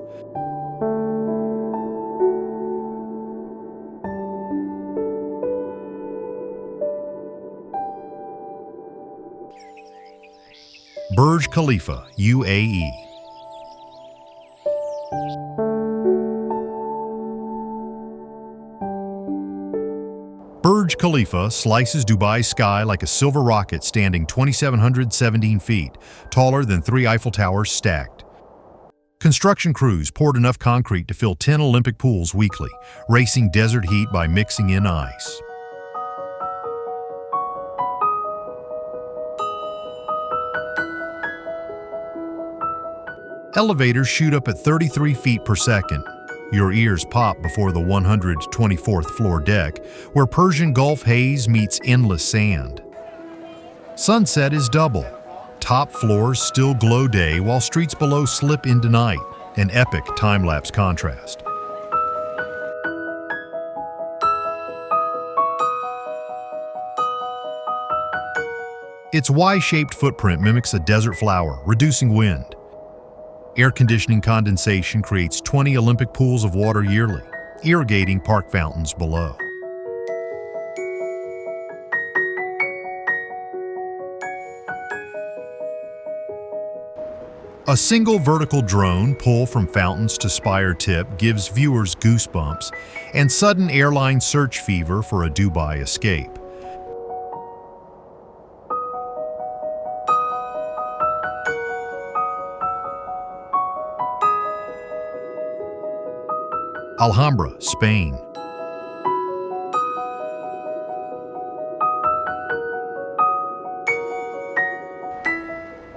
Burj Khalifa, UAE. Burj Khalifa slices Dubai's sky like a silver rocket standing 2,717 feet, taller than 3 Eiffel Towers stacked. Construction crews poured enough concrete to fill 10 Olympic pools weekly, racing desert heat by mixing in ice. Elevators shoot up at 33 feet per second. Your ears pop before the 124th floor deck, where Persian Gulf haze meets endless sand. Sunset is double. Top floors still glow day while streets below slip into night, an epic time-lapse contrast. Its Y-shaped footprint mimics a desert flower, reducing wind. Air conditioning condensation creates 20 Olympic pools of water yearly, irrigating park fountains below. A single vertical drone pull from fountains to spire tip gives viewers goosebumps and sudden airline search fever for a Dubai escape. Alhambra, Spain.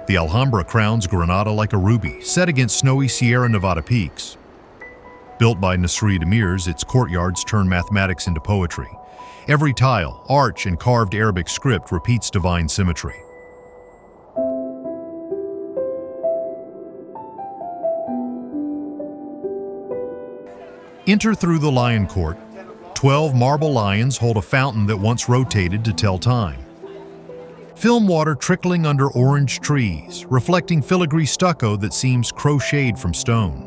The Alhambra crowns Granada like a ruby, set against snowy Sierra Nevada peaks. Built by Nasrid emirs, its courtyards turn mathematics into poetry. Every tile, arch, and carved Arabic script repeats divine symmetry. Enter through the Lion Court. 12 marble lions hold a fountain that once rotated to tell time. Film water trickling under orange trees, reflecting filigree stucco that seems crocheted from stone.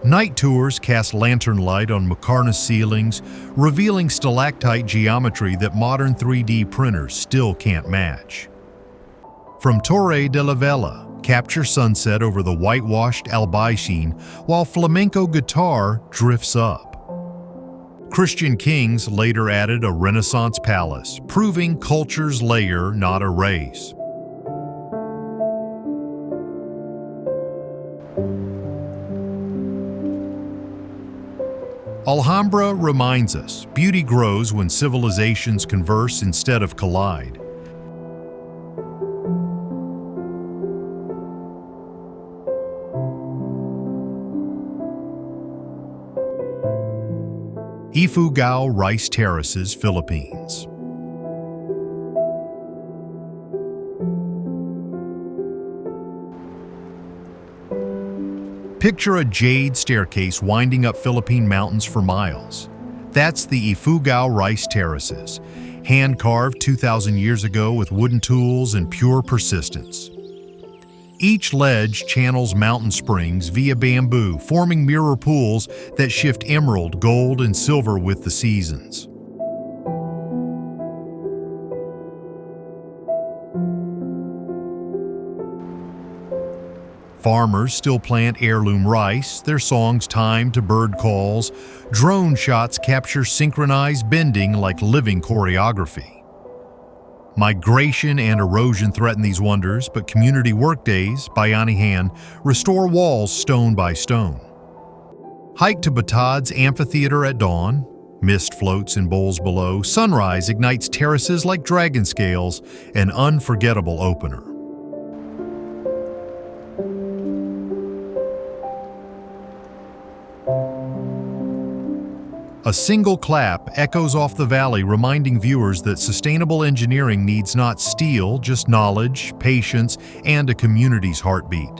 Night tours cast lantern light on Muqarnas ceilings, revealing stalactite geometry that modern 3D printers still can't match. From Torre de la Vela, capture sunset over the whitewashed Albaicin while flamenco guitar drifts up. Christian kings later added a Renaissance palace, proving culture's layer, not a race. Alhambra reminds us, beauty grows when civilizations converse instead of collide. Ifugao Rice Terraces, Philippines. Picture a jade staircase winding up Philippine mountains for miles. That's the Ifugao Rice Terraces, hand-carved 2,000 years ago with wooden tools and pure persistence. Each ledge channels mountain springs via bamboo, forming mirror pools that shift emerald, gold, and silver with the seasons. Farmers still plant heirloom rice, their songs timed to bird calls. Drone shots capture synchronized bending like living choreography. Migration and erosion threaten these wonders, but community workdays, Bayani hand, restore walls stone by stone. Hike to Batad's amphitheater at dawn. Mist floats in bowls below. Sunrise ignites terraces like dragon scales, an unforgettable opener. A single clap echoes off the valley, reminding viewers that sustainable engineering needs not steel, just knowledge, patience, and a community's heartbeat.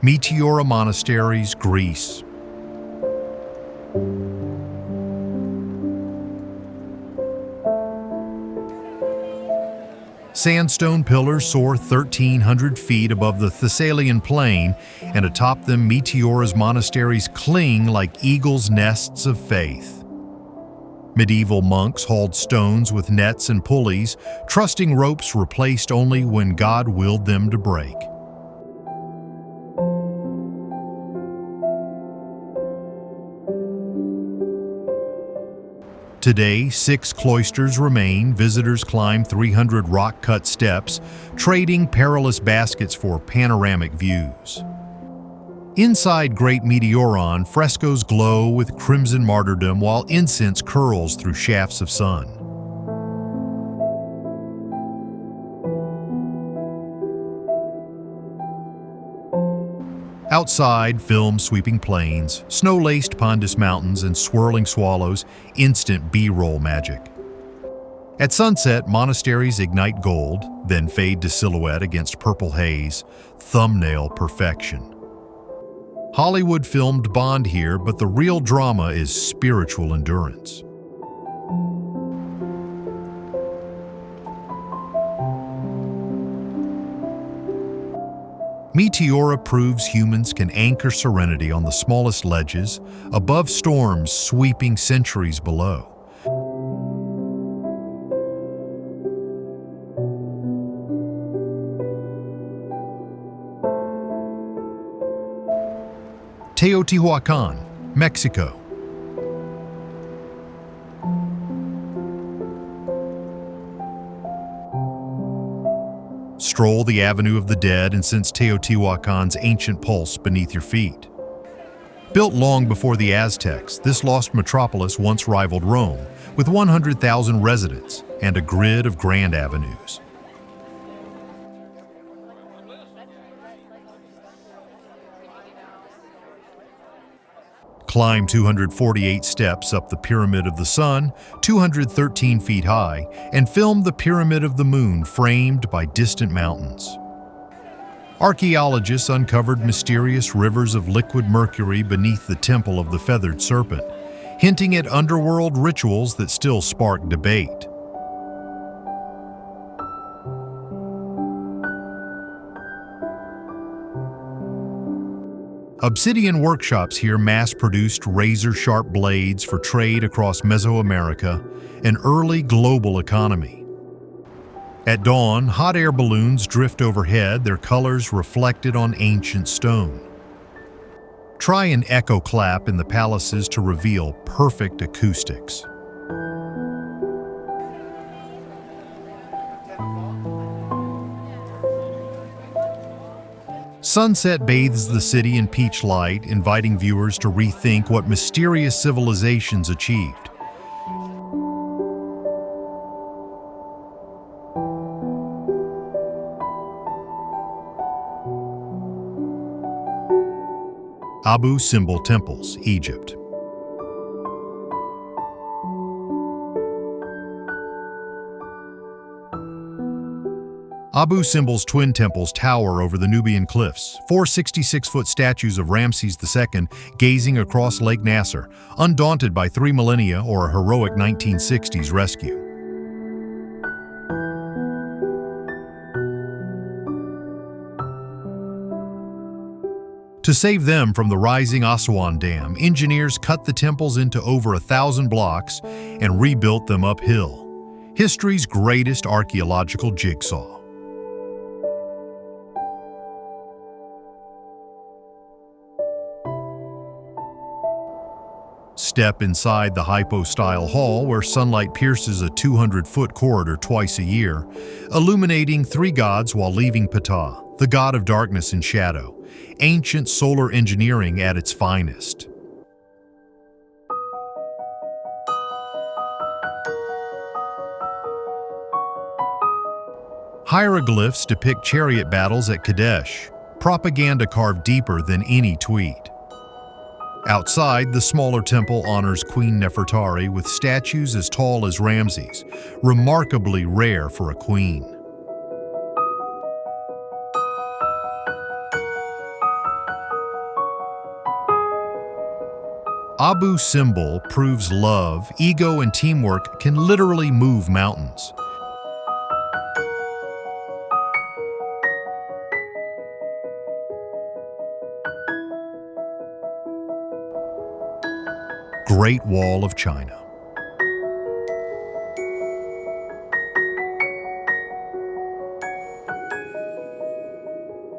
Meteora Monasteries, Greece. Sandstone pillars soar 1,300 feet above the Thessalian plain, and atop them Meteora's monasteries cling like eagles' nests of faith. Medieval monks hauled stones with nets and pulleys, trusting ropes replaced only when God willed them to break. Today, 6 cloisters remain. Visitors climb 300 rock-cut steps, trading perilous baskets for panoramic views. Inside Great Meteoron, frescoes glow with crimson martyrdom while incense curls through shafts of sun. Outside, film sweeping plains, snow-laced Pondus mountains, and swirling swallows, instant B-roll magic. At sunset, monasteries ignite gold, then fade to silhouette against purple haze, thumbnail perfection. Hollywood filmed Bond here, but the real drama is spiritual endurance. Meteora proves humans can anchor serenity on the smallest ledges, above storms sweeping centuries below. Teotihuacan, Mexico. Stroll the Avenue of the Dead and sense Teotihuacan's ancient pulse beneath your feet. Built long before the Aztecs, this lost metropolis once rivaled Rome, with 100,000 residents and a grid of grand avenues. Climb 248 steps up the Pyramid of the Sun, 213 feet high, and film the Pyramid of the Moon framed by distant mountains. Archaeologists uncovered mysterious rivers of liquid mercury beneath the Temple of the Feathered Serpent, hinting at underworld rituals that still spark debate. Obsidian workshops here mass-produced razor-sharp blades for trade across Mesoamerica, an early global economy. At dawn, hot air balloons drift overhead, their colors reflected on ancient stone. Try an echo clap in the palaces to reveal perfect acoustics. Sunset bathes the city in peach light, inviting viewers to rethink what mysterious civilizations achieved. Abu Simbel Temples, Egypt. Abu Simbel's twin temples tower over the Nubian cliffs, 4 66-foot statues of Ramses II gazing across Lake Nasser, undaunted by 3 millennia or a heroic 1960s rescue. To save them from the rising Aswan Dam, engineers cut the temples into over 1,000 blocks and rebuilt them uphill. History's greatest archaeological jigsaw. Step inside the hypo-style hall where sunlight pierces a 200-foot corridor twice a year, illuminating 3 gods while leaving Ptah, the god of darkness and shadow, ancient solar engineering at its finest. Hieroglyphs depict chariot battles at Kadesh, propaganda carved deeper than any tweet. Outside, the smaller temple honors Queen Nefertari with statues as tall as Ramses, remarkably rare for a queen. Abu Simbel proves love, ego, and teamwork can literally move mountains. Great Wall of China.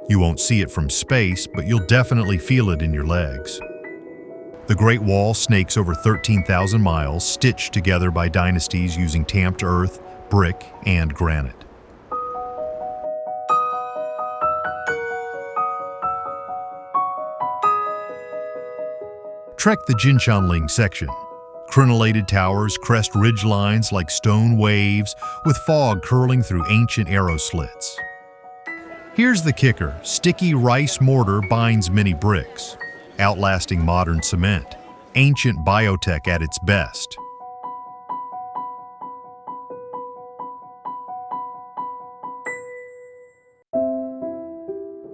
You won't see it from space, but you'll definitely feel it in your legs. The Great Wall snakes over 13,000 miles, stitched together by dynasties using tamped earth, brick, and granite. Trek the Jinshanling section. Crenellated towers crest ridge lines like stone waves, with fog curling through ancient arrow slits. Here's the kicker: sticky rice mortar binds many bricks, outlasting modern cement, ancient biotech at its best.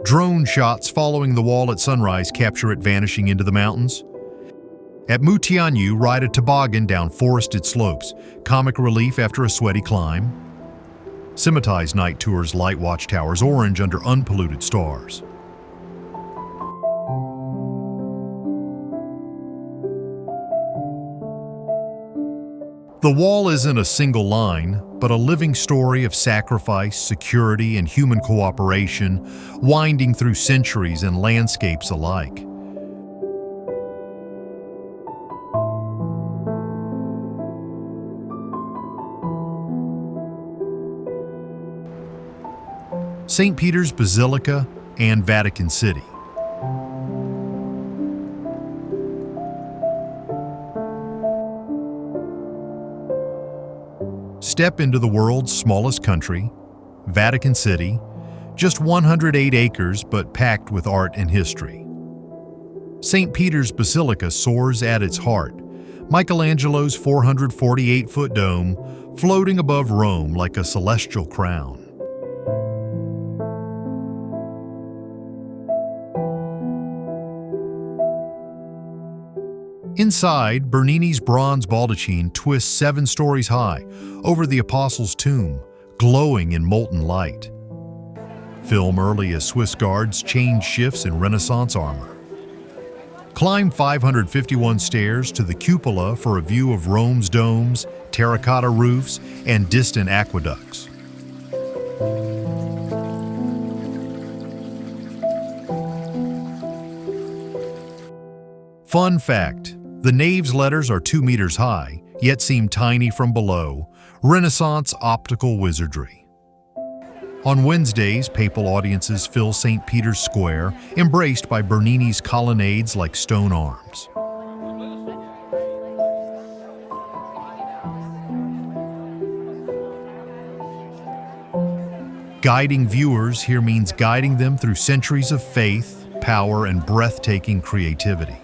Drone shots following the wall at sunrise capture it vanishing into the mountains. At Mutianyu, ride a toboggan down forested slopes, comic relief after a sweaty climb. Simati's night tours light watchtowers orange under unpolluted stars. The wall isn't a single line, but a living story of sacrifice, security, and human cooperation, winding through centuries and landscapes alike. St. Peter's Basilica and Vatican City. Step into the world's smallest country, Vatican City, just 108 acres but packed with art and history. St. Peter's Basilica soars at its heart, Michelangelo's 448-foot dome floating above Rome like a celestial crown. Inside, Bernini's bronze baldachin twists 7 stories high over the Apostles' tomb, glowing in molten light. Film early as Swiss guards change shifts in Renaissance armor. Climb 551 stairs to the cupola for a view of Rome's domes, terracotta roofs, and distant aqueducts. Fun fact: the nave's letters are 2 meters high, yet seem tiny from below. Renaissance optical wizardry. On Wednesdays, papal audiences fill St. Peter's Square, embraced by Bernini's colonnades like stone arms. Guiding viewers here means guiding them through centuries of faith, power, and breathtaking creativity.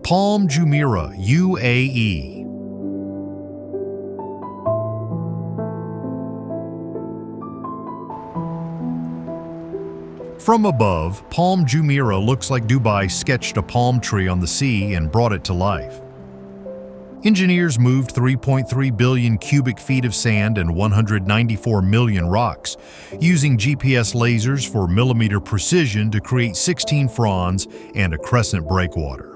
Palm Jumeirah, UAE. From above, Palm Jumeirah looks like Dubai sketched a palm tree on the sea and brought it to life. Engineers moved 3.3 billion cubic feet of sand and 194 million rocks, using GPS lasers for millimeter precision to create 16 fronds and a crescent breakwater.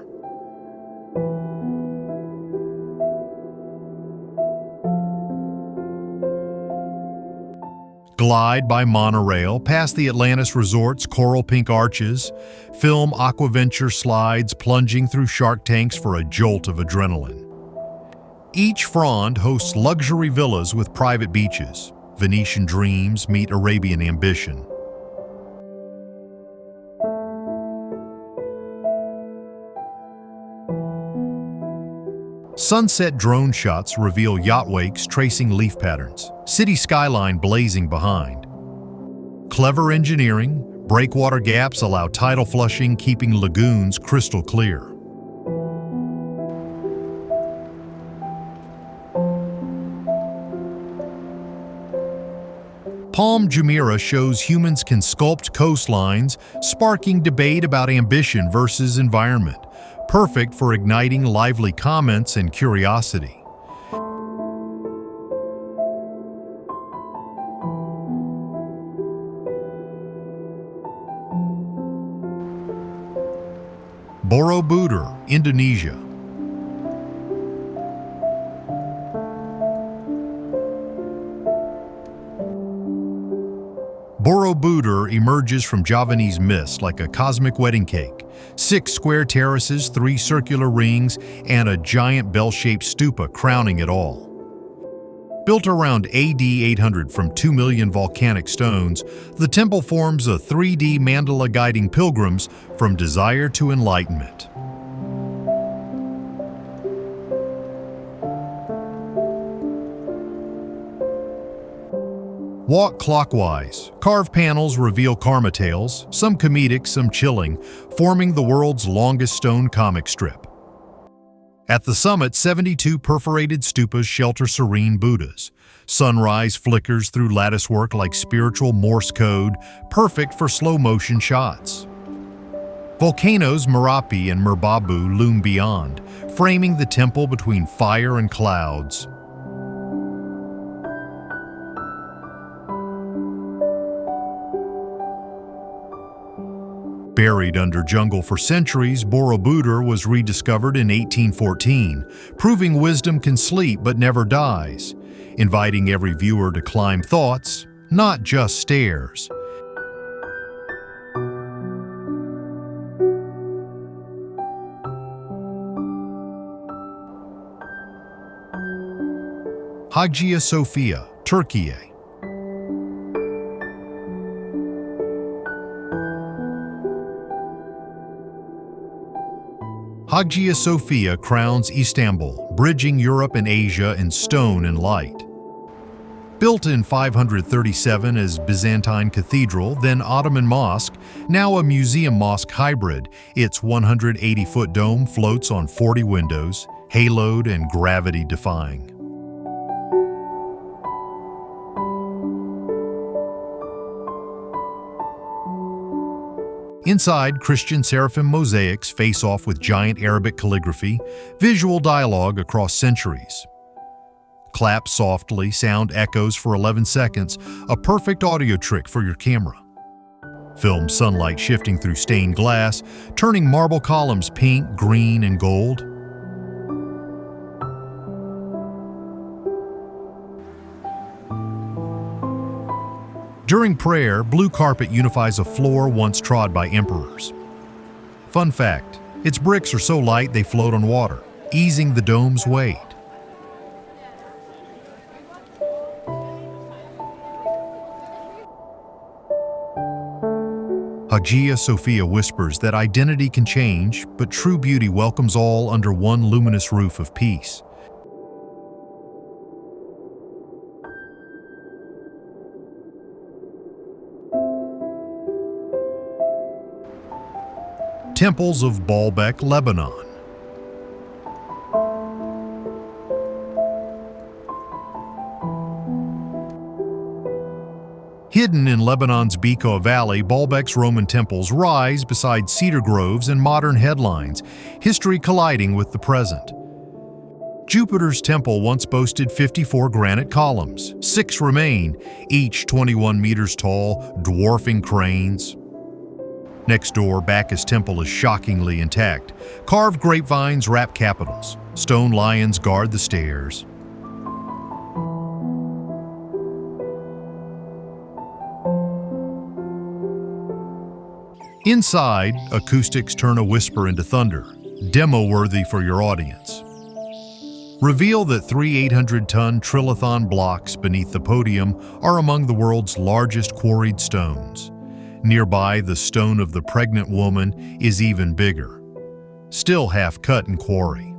Glide by monorail past the Atlantis Resort's coral pink arches, film aquaventure slides plunging through shark tanks for a jolt of adrenaline. Each frond hosts luxury villas with private beaches. Venetian dreams meet Arabian ambition. Sunset drone shots reveal yacht wakes tracing leaf patterns, city skyline blazing behind. Clever engineering, breakwater gaps allow tidal flushing, keeping lagoons crystal clear. Palm Jumeirah shows humans can sculpt coastlines, sparking debate about ambition versus environment. Perfect for igniting lively comments and curiosity. Borobudur, Indonesia. Borobudur emerges from Javanese mist like a cosmic wedding cake. 6 square terraces, 3 circular rings, and a giant bell-shaped stupa crowning it all. Built around AD 800 from 2 million volcanic stones, the temple forms a 3D mandala guiding pilgrims from desire to enlightenment. Walk clockwise. Carved panels reveal karma tales, some comedic, some chilling, forming the world's longest stone comic strip. At the summit, 72 perforated stupas shelter serene Buddhas. Sunrise flickers through latticework like spiritual Morse code, perfect for slow-motion shots. Volcanoes Merapi and Merbabu loom beyond, framing the temple between fire and clouds. Buried under jungle for centuries, Borobudur was rediscovered in 1814, proving wisdom can sleep but never dies, inviting every viewer to climb thoughts, not just stairs. Hagia Sophia, Turkey. Hagia Sophia crowns Istanbul, bridging Europe and Asia in stone and light. Built in 537 as Byzantine cathedral, then Ottoman mosque, now a museum mosque hybrid, its 180-foot dome floats on 40 windows, haloed and gravity-defying. Inside, Christian seraphim mosaics face off with giant Arabic calligraphy, visual dialogue across centuries. Clap softly, sound echoes for 11 seconds, a perfect audio trick for your camera. Film sunlight shifting through stained glass, turning marble columns pink, green, and gold. During prayer, blue carpet unifies a floor once trod by emperors. Fun fact, its bricks are so light they float on water, easing the dome's weight. Hagia Sophia whispers that identity can change, but true beauty welcomes all under one luminous roof of peace. Temples of Baalbek, Lebanon. Hidden in Lebanon's Bekaa Valley, Baalbek's Roman temples rise beside cedar groves and modern headlines, history colliding with the present. Jupiter's temple once boasted 54 granite columns. 6 remain, each 21 meters tall, dwarfing cranes. Next door, Bacchus Temple is shockingly intact. Carved grapevines wrap capitals. Stone lions guard the stairs. Inside, acoustics turn a whisper into thunder, demo-worthy for your audience. Reveal that 3 800-ton trilithon blocks beneath the podium are among the world's largest quarried stones. Nearby, the stone of the pregnant woman is even bigger, still half cut in quarry.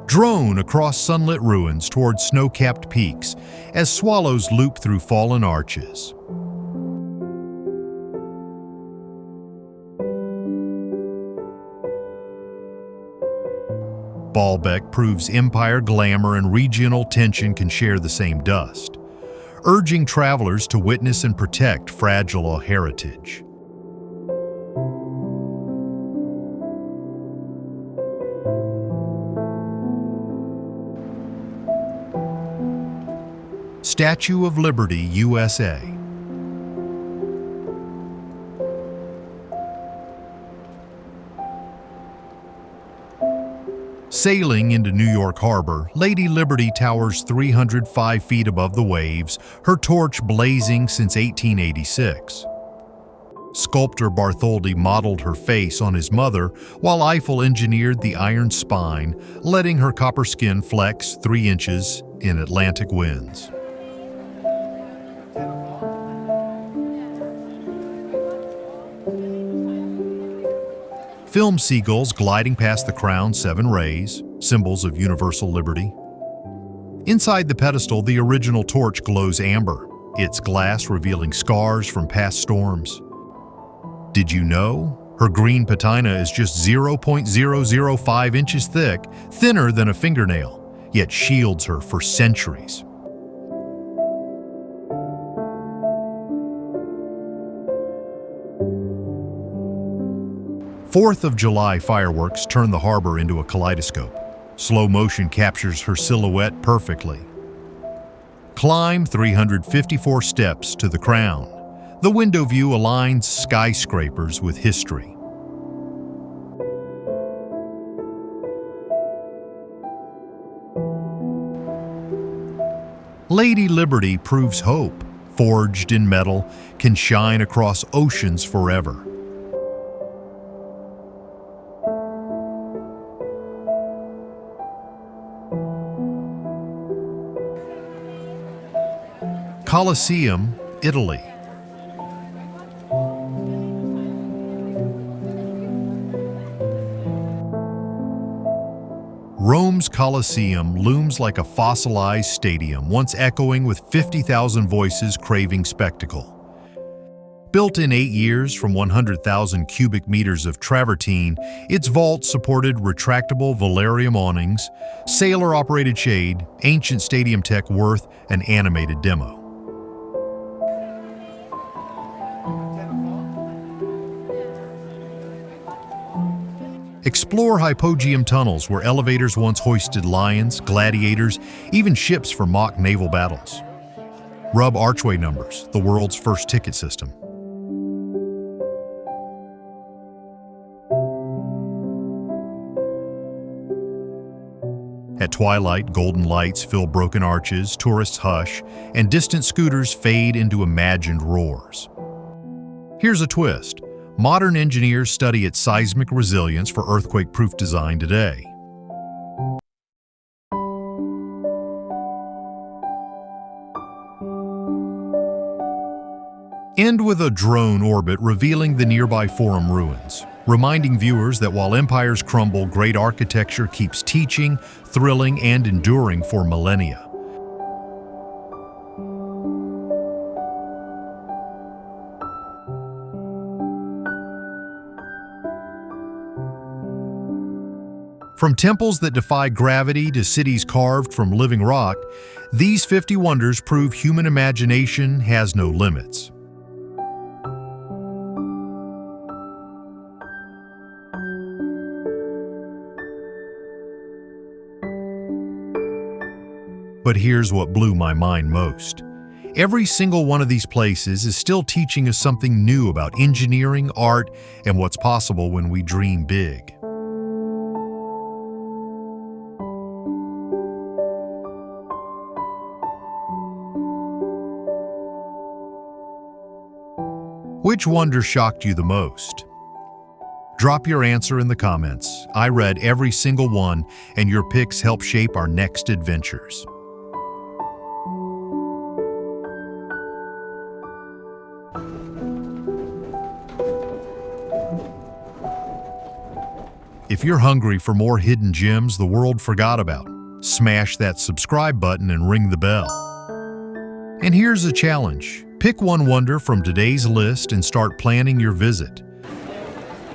Drone across sunlit ruins towards snow-capped peaks as swallows loop through fallen arches. Baalbek proves empire glamour and regional tension can share the same dust, urging travelers to witness and protect fragile heritage. Statue of Liberty, USA. Sailing into New York Harbor, Lady Liberty towers 305 feet above the waves, her torch blazing since 1886. Sculptor Bartholdi modeled her face on his mother, while Eiffel engineered the iron spine, letting her copper skin flex 3 inches in Atlantic winds. Film seagulls gliding past the crown's 7 rays, symbols of universal liberty. Inside the pedestal, the original torch glows amber, its glass revealing scars from past storms. Did you know? Her green patina is just 0.005 inches thick, thinner than a fingernail, yet shields her for centuries. 4th of July fireworks turn the harbor into a kaleidoscope. Slow motion captures her silhouette perfectly. Climb 354 steps to the crown. The window view aligns skyscrapers with history. Lady Liberty proves hope, forged in metal, can shine across oceans forever. Colosseum, Italy. Rome's Colosseum looms like a fossilized stadium, once echoing with 50,000 voices craving spectacle. Built in 8 years from 100,000 cubic meters of travertine, its vault supported retractable velarium awnings, sailor-operated shade, ancient stadium tech worth an animated demo. Explore hypogeum tunnels where elevators once hoisted lions, gladiators, even ships for mock naval battles. Rub archway numbers, the world's first ticket system. At twilight, golden lights fill broken arches, tourists hush, and distant scooters fade into imagined roars. Here's a twist. Modern engineers study its seismic resilience for earthquake-proof design today. End with a drone orbit revealing the nearby Forum ruins, reminding viewers that while empires crumble, great architecture keeps teaching, thrilling, and enduring for millennia. From temples that defy gravity to cities carved from living rock, these 50 wonders prove human imagination has no limits. But here's what blew my mind most. Every single one of these places is still teaching us something new about engineering, art, and what's possible when we dream big. Which wonder shocked you the most? Drop your answer in the comments. I read every single one, and your picks help shape our next adventures. If you're hungry for more hidden gems the world forgot about, smash that subscribe button and ring the bell. And here's a challenge. Pick one wonder from today's list and start planning your visit.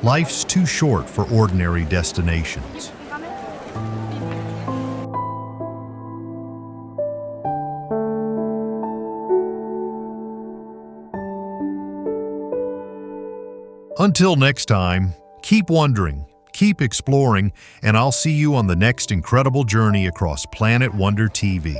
Life's too short for ordinary destinations. Until next time, keep wondering, keep exploring, and I'll see you on the next incredible journey across Planet Wonder TV.